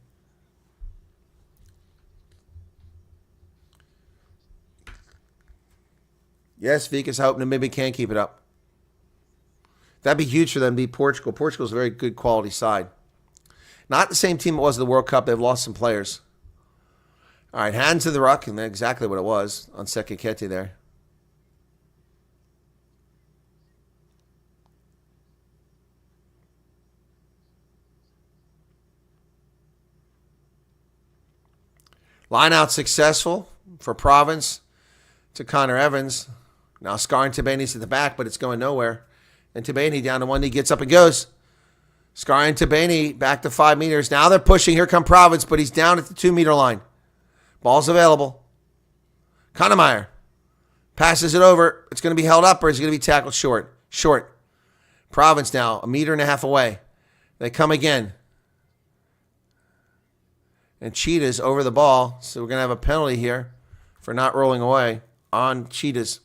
Yes, Vikas, I hope Namibia can keep it up. That'd be huge for them to beat Portugal. Portugal's a very good quality side. Not the same team it was in the World Cup. They've lost some players. All right, hands to the ruck, and that's exactly what it was on Sekikete there. Line out successful for Province to Connor Evans. Now Scar and Tabane's at the back, but it's going nowhere. And Tabane down to one knee, gets up and goes. Scar and Tabane back to 5 meters. Now they're pushing. Here come Province, but he's down at the 2-meter line. Ball's available. Kannemeyer passes it over. It's going to be held up, or is it going to be tackled short? Short. Province now 1.5 meters away. They come again. And Cheetahs over the ball. So we're going to have a penalty here for not rolling away on Cheetahs.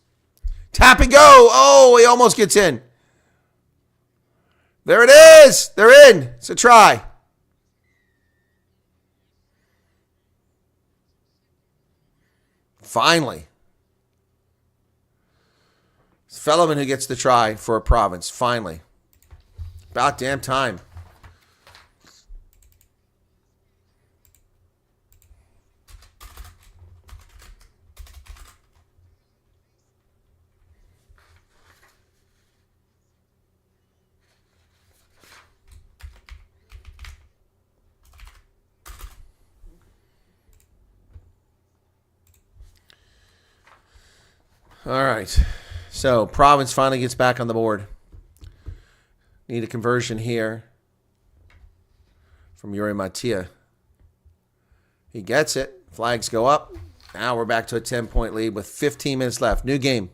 Tap and go. Oh, he almost gets in. There it is. They're in. It's a try. Finally. It's Fellerman who gets the try for a Province. Finally. About damn time. All right, so Province finally gets back on the board. Need a conversion here from Yuri Mattia. He gets it. Flags go up. Now we're back to a 10-point lead with 15 minutes left. New game.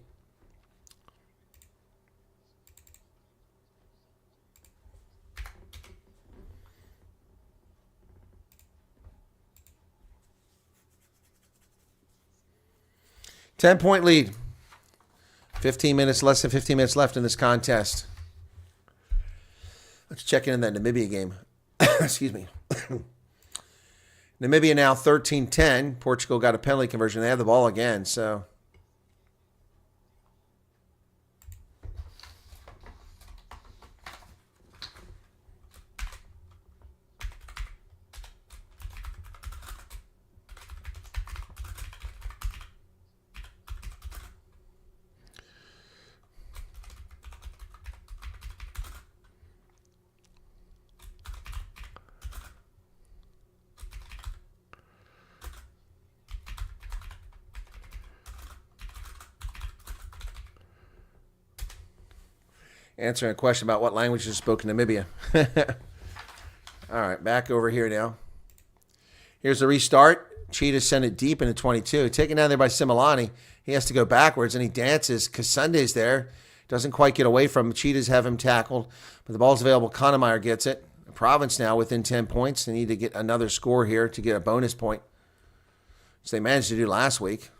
Ten-point lead. 15 minutes, less than 15 minutes left in this contest. Let's check in that Namibia game. Excuse me. Namibia now 13-10. Portugal got a penalty conversion. They have the ball again, so... Answering a question about what language is spoken in Namibia. All right, back over here now. Here's the restart. Cheetahs send it deep into 22. Taken down there by Similani. He has to go backwards, and he dances. Kasunde's there. Doesn't quite get away from him. Cheetahs have him tackled, but the ball's available. Kannemeyer gets it. Province now within 10 points. They need to get another score here to get a bonus point, which they managed to do last week.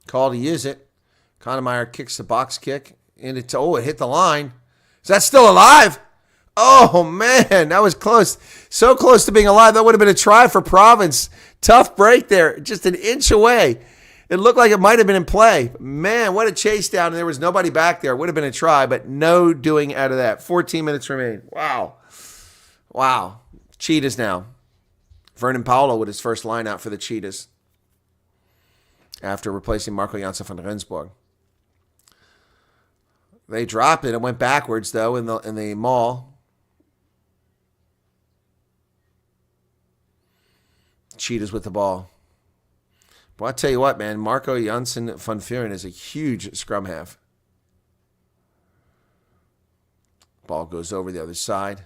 Call to use it. Kannemeyer kicks the box kick. And it hit the line. Is that still alive? Oh, man, that was close. So close to being alive. That would have been a try for Province Tough break there, just an inch away. It looked like it might have been in play. Man, what a chase down, and there was nobody back there. It would have been a try, but no doing out of that. 14 minutes remain. Wow. Cheetahs now. Vernon Paulo with his first line out for the Cheetahs after replacing Marco Janssen van Rensburg. They dropped it. It went backwards, though, in the maul. Cheetahs with the ball. Well, I tell you what, man, Marco Janssen van Vuren is a huge scrum half. Ball goes over the other side.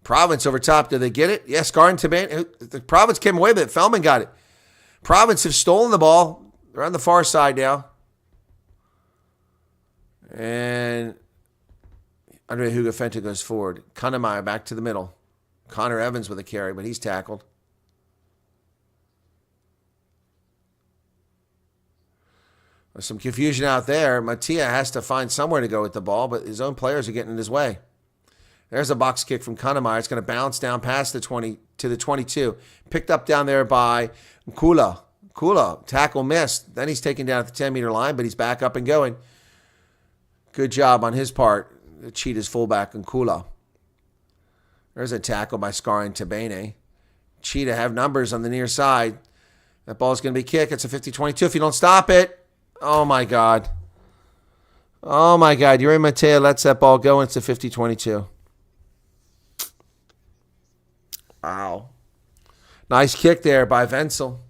Province over top. Did they get it? Yes, Garden Taban. The Province came away with it. Feldman got it. Province have stolen the ball. They're on the far side now. And Andre Hugo Fenta goes forward. Kanamaya back to the middle. Connor Evans with a carry, but he's tackled. There's some confusion out there. Mattia has to find somewhere to go with the ball, but his own players are getting in his way. There's a box kick from Kanamaya. It's going to bounce down past the 20 to the 22. Picked up down there by Nkula. Nkula, tackle missed. Then he's taken down at the 10-meter line, but he's back up and going. Good job on his part. The Cheetahs fullback, Nkula. There's a tackle by Scarin Tabene. Cheetah have numbers on the near side. That ball's going to be kicked. It's a 50-22 if you don't stop it. Oh, my God. Oh, my God. Yuri Mattea lets that ball go, and it's a 50-22. Wow. Nice kick there by Wenzel.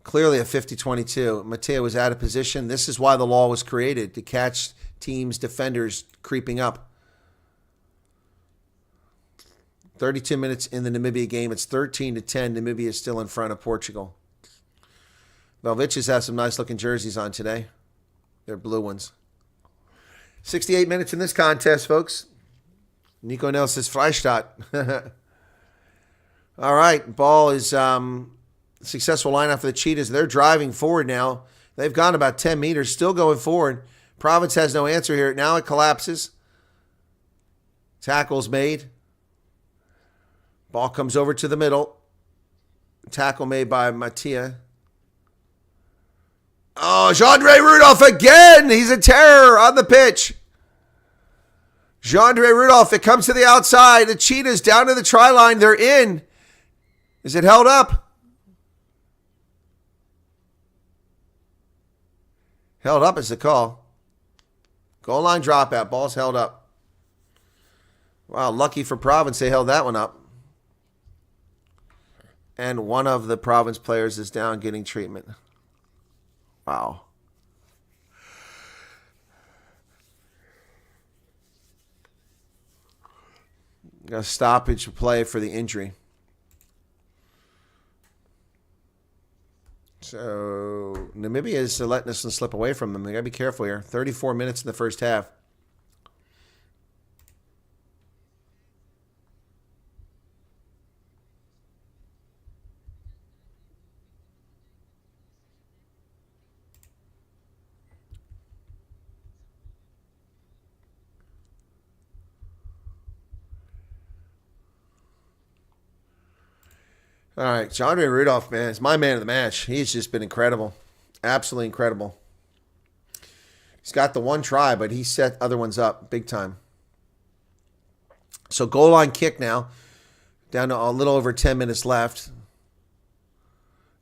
Clearly a 50-22. Mattea was out of position. This is why the law was created, to catch teams' defenders creeping up. 32 minutes in the Namibia game. It's 13-10. Namibia is still in front of Portugal. Velviches have some nice-looking jerseys on today. They're blue ones. 68 minutes in this contest, folks. Nico Nelson's Freistadt. All right, ball is successful lineup for the Cheetahs. They're driving forward now. They've gone about 10 meters, still going forward. Province has no answer here. Now it collapses. Tackle's made. Ball comes over to the middle. Tackle made by Mattia. Oh, Jean-Andre Rudolph again. He's a terror on the pitch. Jean-Andre Rudolph, it comes to the outside. The Cheetahs down to the try line. They're in. Is it held up? Held up is the call. Goal line dropout. Ball's held up. Wow, lucky for Province they held that one up. And one of the Province players is down getting treatment. Wow. Got a stoppage play for the injury. So Namibia is letting this one slip away from them. They got to be careful here. 34 minutes in the first half. All right, Jean-Andre Rudolph, man, is my man of the match. He's just been incredible. Absolutely incredible. He's got the one try, but he set other ones up big time. So goal line kick now. Down to a little over 10 minutes left.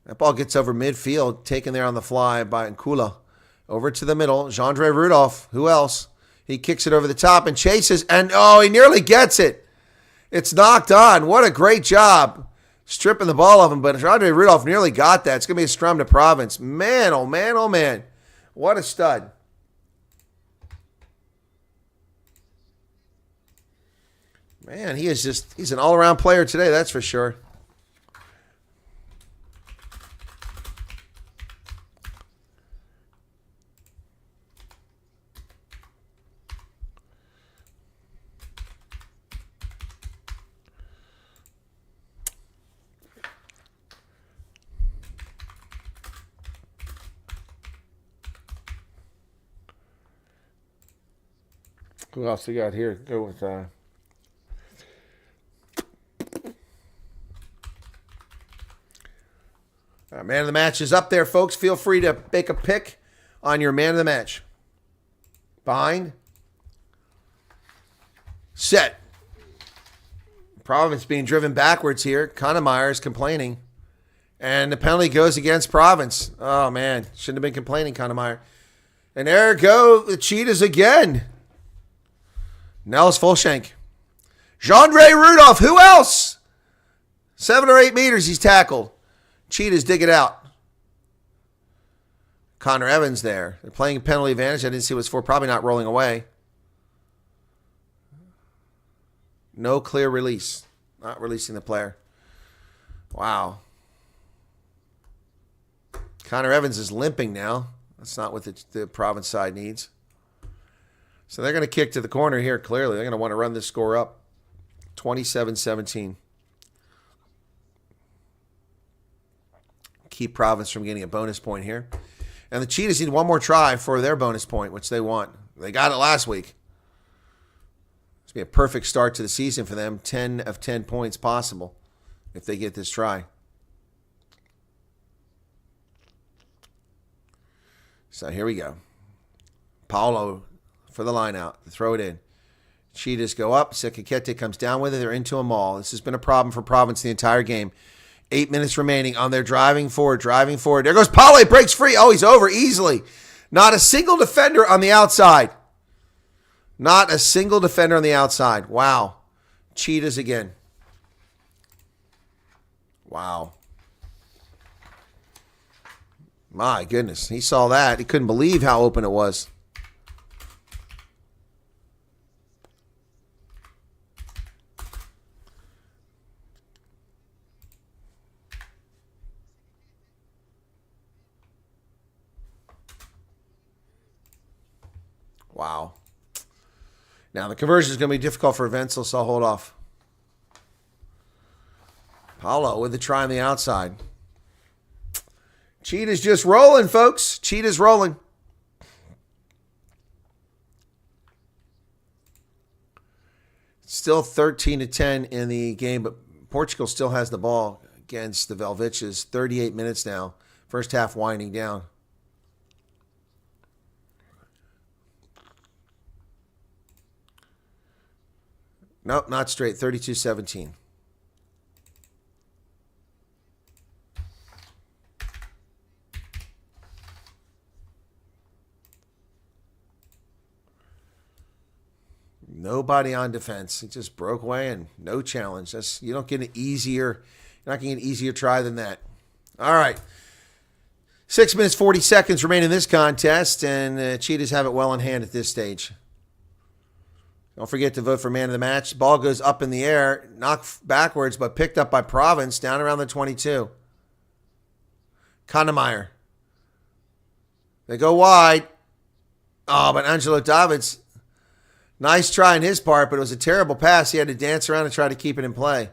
That ball gets over midfield, taken there on the fly by Nkula. Over to the middle, Jean-Andre Rudolph. Who else? He kicks it over the top and chases, and oh, he nearly gets it. It's knocked on. What a great job. Stripping the ball of him, but Jean-Andre Rudolph nearly got that. It's going to be a scrum to Province. Man, oh man, oh man. What a stud. Man, he's an all-around player today, that's for sure. Who else we got here? Go with Our man of the match is up there, folks. Feel free to make a pick on your man of the match. Behind. Set. Province being driven backwards here. Connemeyer is complaining. And the penalty goes against Province. Oh, man. Shouldn't have been complaining, Connemeyer. And there go the Cheetahs again. Nels Fulshank. Jean-Ray Rudolph. Who else? 7 or 8 meters he's tackled. Cheetahs dig it out. Connor Evans there. They're playing penalty advantage. I didn't see what it's for. Probably not rolling away. No clear release. Not releasing the player. Wow. Connor Evans is limping now. That's not what the Province side needs. So they're going to kick to the corner here, clearly. They're going to want to run this score up. 27-17. Keep Province from getting a bonus point here. And the Cheetahs need one more try for their bonus point, which they want. They got it last week. It's be a perfect start to the season for them. 10 of 10 points possible if they get this try. So here we go. Paulo for the line out. Throw it in. Cheetahs go up. Sekikete comes down with it. They're into a maul. This has been a problem for Province the entire game. 8 minutes remaining on their driving forward. There goes Paulo. Breaks free. Oh, he's over easily. Not a single defender on the outside. Not a single defender on the outside. Wow. Cheetahs again. Wow. My goodness. He saw that. He couldn't believe how open it was. Wow. Now the conversion is going to be difficult for Wenzel, so I'll hold off. Paulo with the try on the outside. Cheetahs just rolling, folks. Cheetahs rolling. Still 13-10 in the game, but Portugal still has the ball against the Velviches. 38 minutes now. First half winding down. Nope, not straight. 32-17. Nobody on defense. It just broke away and no challenge. You don't get an easier, you're not going to get an easier try than that. All right. 6 minutes, 40 seconds remain in this contest, and Cheetahs have it well in hand at this stage. Don't forget to vote for man of the match. Ball goes up in the air, knocked backwards, but picked up by Province down around the 22. Connemeyer. They go wide. Oh, but Angelo Davids, nice try on his part, but it was a terrible pass. He had to dance around and try to keep it in play.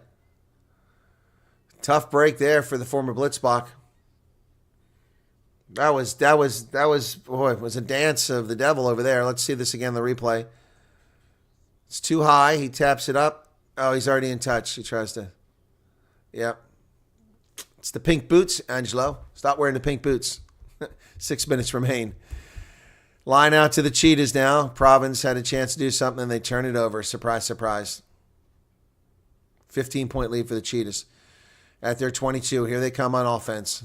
Tough break there for the former Blitzbach. That was boy, it was a dance of the devil over there. Let's see this again in the replay. It's too high. He taps it up. Oh, he's already in touch. He tries to. Yep. It's the pink boots, Angelo. Stop wearing the pink boots. 6 minutes remain. Line out to the Cheetahs now. Province had a chance to do something, and they turn it over. Surprise, surprise. 15-point lead for the Cheetahs. At their 22, here they come on offense.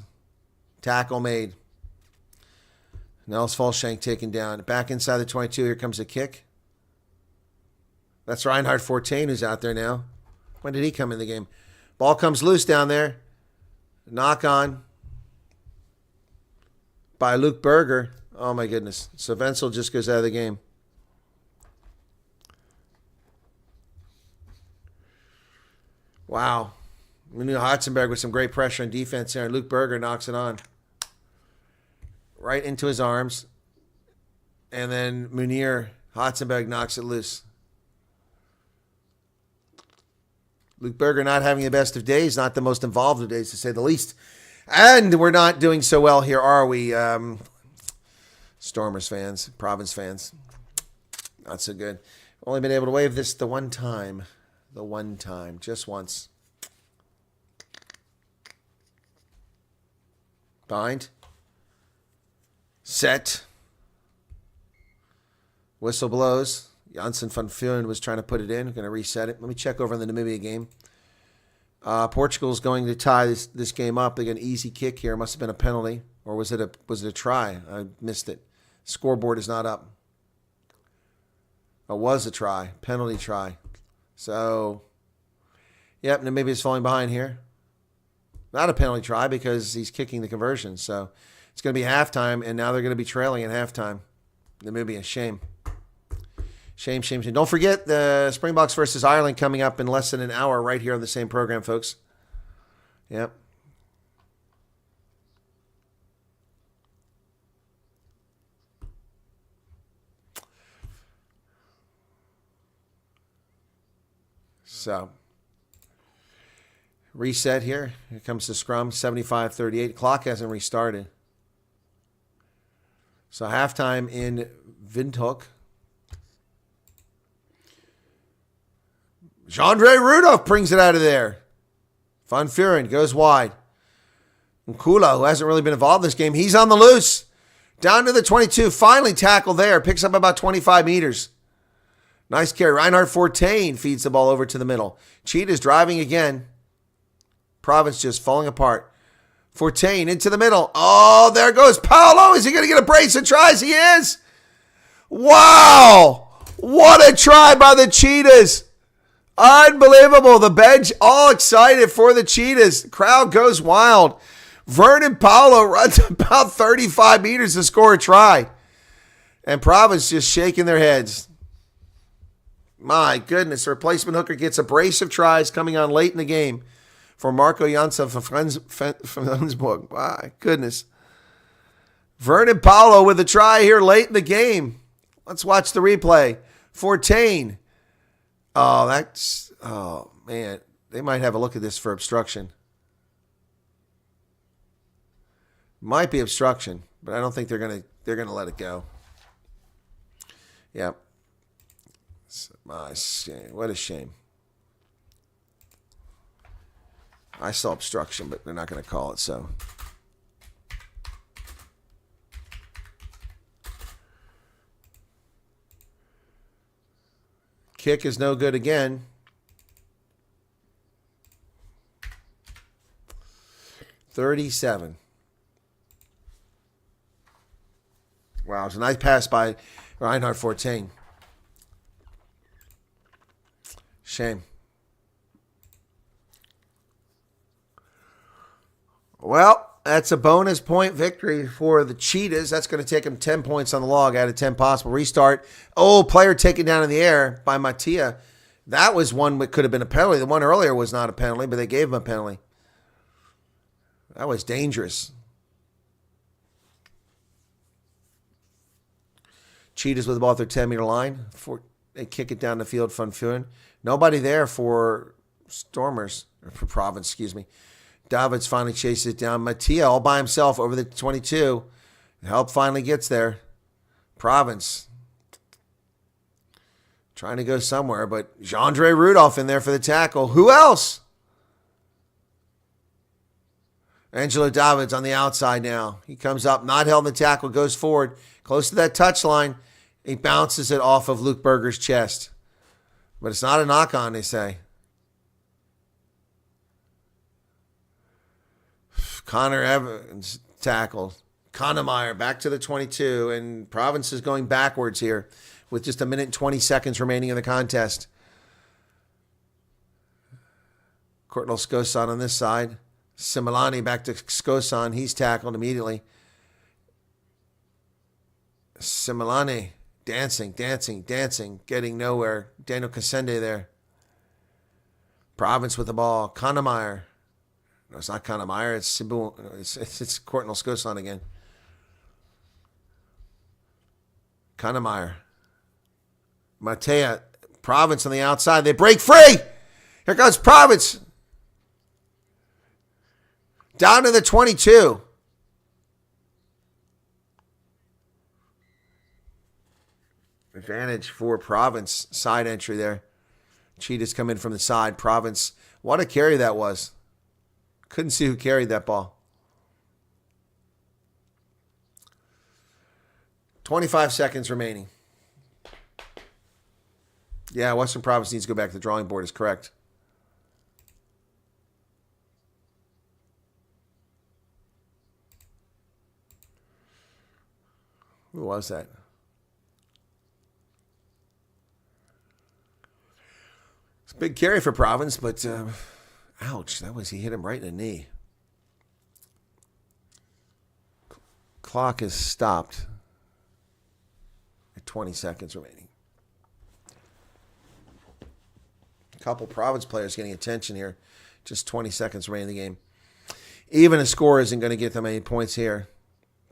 Tackle made. Nels Fulshank taken down. Back inside the 22, here comes a kick. That's Reinhard Fortain who's out there now. When did he come in the game? Ball comes loose down there. Knock on by Luke Berger. Oh, my goodness. So Wenzel just goes out of the game. Wow. Munir Hotzenberg with some great pressure on defense there. And Luke Berger knocks it on. Right into his arms. And then Munir Hotzenberg knocks it loose. Luke Berger not having the best of days, not the most involved of days, to say the least. And we're not doing so well here, are we? Stormers fans, Province fans. Not so good. Only been able to wave this the one time. The one time. Just once. Bind. Set. Whistle blows. Janssen van Vuren was trying to put it in. Going to reset it. Let me check over in the Namibia game. Portugal's going to tie this game up. They got an easy kick here. Must have been a penalty. Or was it a try? I missed it. Scoreboard is not up. It was a try. Penalty try. So, yep, Namibia's falling behind here. Not a penalty try because he's kicking the conversion. So, it's going to be halftime, and now they're going to be trailing at halftime. Namibia, shame. Shame, shame, shame. Don't forget the Springboks versus Ireland coming up in less than an hour right here on the same program, folks. Yep. So, reset here. Here comes the scrum, 75-38. Clock hasn't restarted. So, halftime in Windhoek. Jean-Andre Rudolph brings it out of there. Van Vuren goes wide. Nkula, who hasn't really been involved in this game, he's on the loose. Down to the 22. Finally tackled there. Picks up about 25 meters. Nice carry. Reinhard Fortain feeds the ball over to the middle. Cheetahs driving again. Province just falling apart. Fortain into the middle. Oh, there goes Paolo. Is he going to get a brace and tries? He is. Wow. What a try by the Cheetahs. Unbelievable. The bench all excited for the Cheetahs. The crowd goes wild. Vernon Paolo runs about 35 meters to score a try. And Province just shaking their heads. My goodness. The replacement hooker gets a brace of tries coming on late in the game for Marco Janssen from Flensburg. My goodness. Vernon Paolo with a try here late in the game. Let's watch the replay. Fortain. Oh, man. They might have a look at this for obstruction. Might be obstruction, but I don't think they're gonna let it go. Yep. My shame. What a shame. I saw obstruction, but they're not going to call it so. Kick is no good again. $37. Wow, it's a nice pass by Reinhard Fortain. Shame. Well, that's a bonus point victory for the Cheetahs. That's going to take them 10 points on the log out of 10 possible. Restart. Oh, player taken down in the air by Mattia. That was one that could have been a penalty. The one earlier was not a penalty, but they gave him a penalty. That was dangerous. Cheetahs with the ball at their 10-meter line. They kick it down the field, Van Vuren. Nobody there for Stormers, or for Province, excuse me. Davids finally chases it down. Mattia all by himself over the 22. Help finally gets there. Province trying to go somewhere, but Jean-Andre Rudolph in there for the tackle. Who else? Angelo Davids on the outside now. He comes up, not held in the tackle, goes forward, close to that touchline. He bounces it off of Luke Berger's chest. But it's not a knock-on, they say. Connor Evans tackled. Connemeyer back to the 22, and Province is going backwards here with just a minute and 20 seconds remaining in the contest. Courtnall Skosan on this side. Similani back to Skosan. He's tackled immediately. Similani dancing, getting nowhere. Daniel Kasende there. Province with the ball. Connemeyer. No, it's not Connemeyer. It's Courtnall Skosan again. Connemeyer. Matea. Province on the outside. They break free. Here goes Province. Down to the 22. Advantage for Province. Side entry there. Cheetahs come in from the side. Province. What a carry that was. Couldn't see who carried that ball. 25 seconds remaining. Yeah, Western Province needs to go back to the drawing board is correct. Who was that? It's a big carry for Province, but ouch, he hit him right in the knee. Clock is stopped at 20 seconds remaining. A couple Province players getting attention here. Just 20 seconds remaining in the game. Even a score isn't going to get them any points here.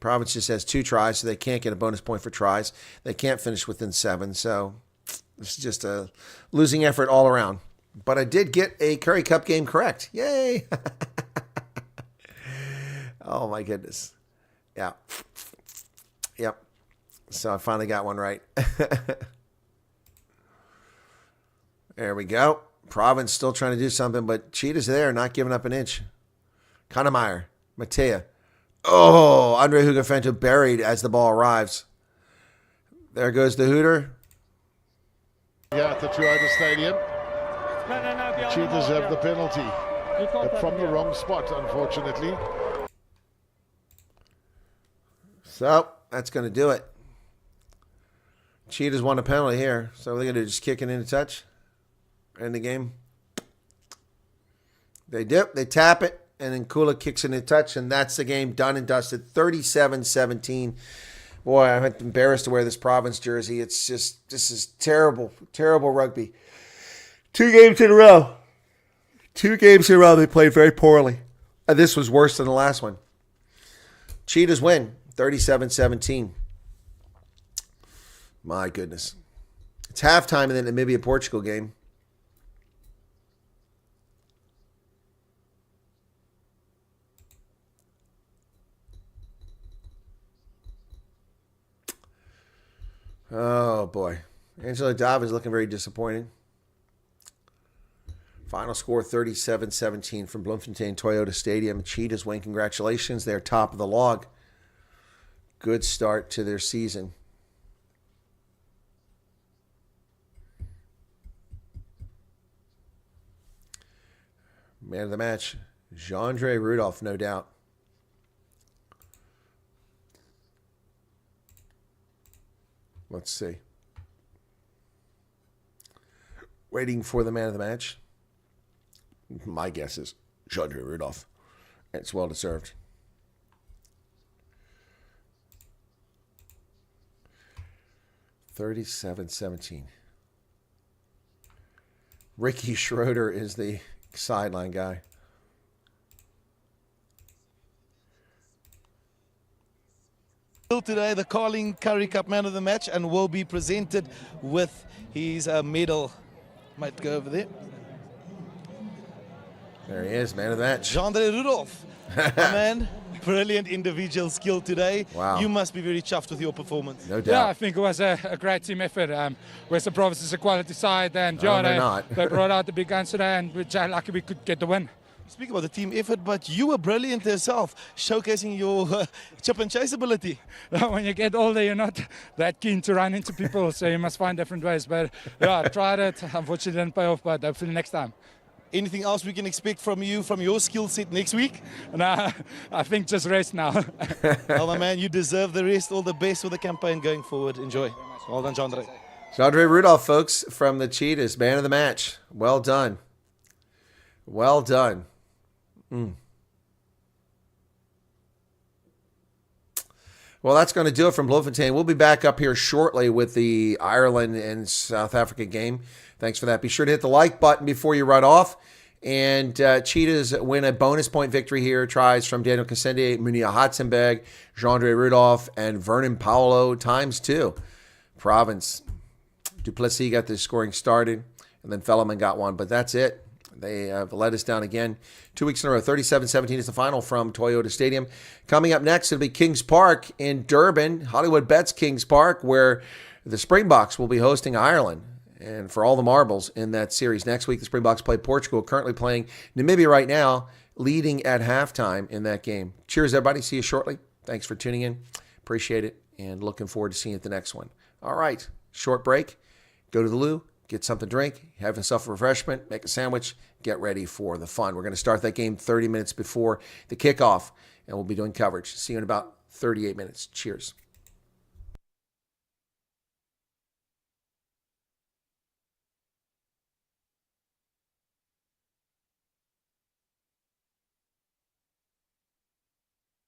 Province just has 2 tries, so they can't get a bonus point for tries. They can't finish within 7, so this is just a losing effort all around. But I did get a Currie Cup game correct. Yay! Oh, my goodness. Yeah. Yep. So I finally got one right. There we go. Province still trying to do something, but Cheetahs there, not giving up an inch. Kannemeyer, Matea. Oh, Andre Hugafento buried as the ball arrives. There goes the Hooter. Yeah, at the Toyota Stadium. No, Cheetahs have the penalty, but from the wrong spot, unfortunately. So that's going to do it. Cheetahs won a penalty here. So what are they going to do? Just kick it into touch? End the game? They dip, they tap it, and then Kula kicks it into touch, and that's the game done and dusted. 37-17. Boy, I'm embarrassed to wear this Province jersey. It's just, this is terrible, terrible rugby. 2 games in a row. 2 games in a row they played very poorly. And this was worse than the last one. Cheetahs win. 37-17. My goodness. It's halftime in the Namibia-Portugal game. Oh, boy. Angela Dav is looking very disappointing. Final score 37-17 from Bloemfontein Toyota Stadium. Cheetahs win. Congratulations. They're top of the log. Good start to their season. Man of the match, Jandre Rudolph, no doubt. Let's see. Waiting for the man of the match. My guess is Jandre Rudolph. It's well deserved. $37-17. Ricky Schroeder is the sideline guy. Today, the Carling Currie Cup man of the match, and will be presented with his medal. Might go over there. There he is, man of the match. Jandre Rudolph. Man, brilliant individual skill today. Wow. You must be very chuffed with your performance. No doubt. Yeah, I think it was a great team effort. Western Province is a quality side, and No, they're not. they brought out the big guns today, and we're just lucky we could get the win. Speak about the team effort, but you were brilliant yourself, showcasing your chip and chase ability. When you get older, you're not that keen to run into people, so you must find different ways. But yeah, I tried it. Unfortunately, it didn't pay off, but hopefully next time. Anything else we can expect from you, from your skill set next week? Nah, I think just rest now. Well, my man, you deserve the rest. All the best for the campaign going forward. Enjoy. Well done, Jandre. Jandre Rudolph, folks, from the Cheetahs, man of the match. Well done. Well done. Well, that's going to do it from Bloemfontein. We'll be back up here shortly with the Ireland and South Africa game. Thanks for that. Be sure to hit the like button before you run off. And Cheetahs win a bonus point victory here. Tries from Daniel Cassende, Munia Hatzenberg, Jandre Rudolph, and Vernon Paolo ×2. Province. Duplessis got the scoring started, and then Fellerman got one. But that's it. They have let us down again. 2 weeks in a row. 37-17 is the final from Toyota Stadium. Coming up next, it'll be Kings Park in Durban. Hollywood Bets Kings Park, where the Springboks will be hosting Ireland. And for all the marbles in that series. Next week, the Springboks play Portugal, currently playing Namibia right now, leading at halftime in that game. Cheers, everybody. See you shortly. Thanks for tuning in. Appreciate it. and looking forward to seeing you at the next one. All right, short break. Go to the loo, get something to drink, have yourself a refreshment, make a sandwich, get ready for the fun. We're going to start that game 30 minutes before the kickoff, and we'll be doing coverage. See you in about 38 minutes. Cheers.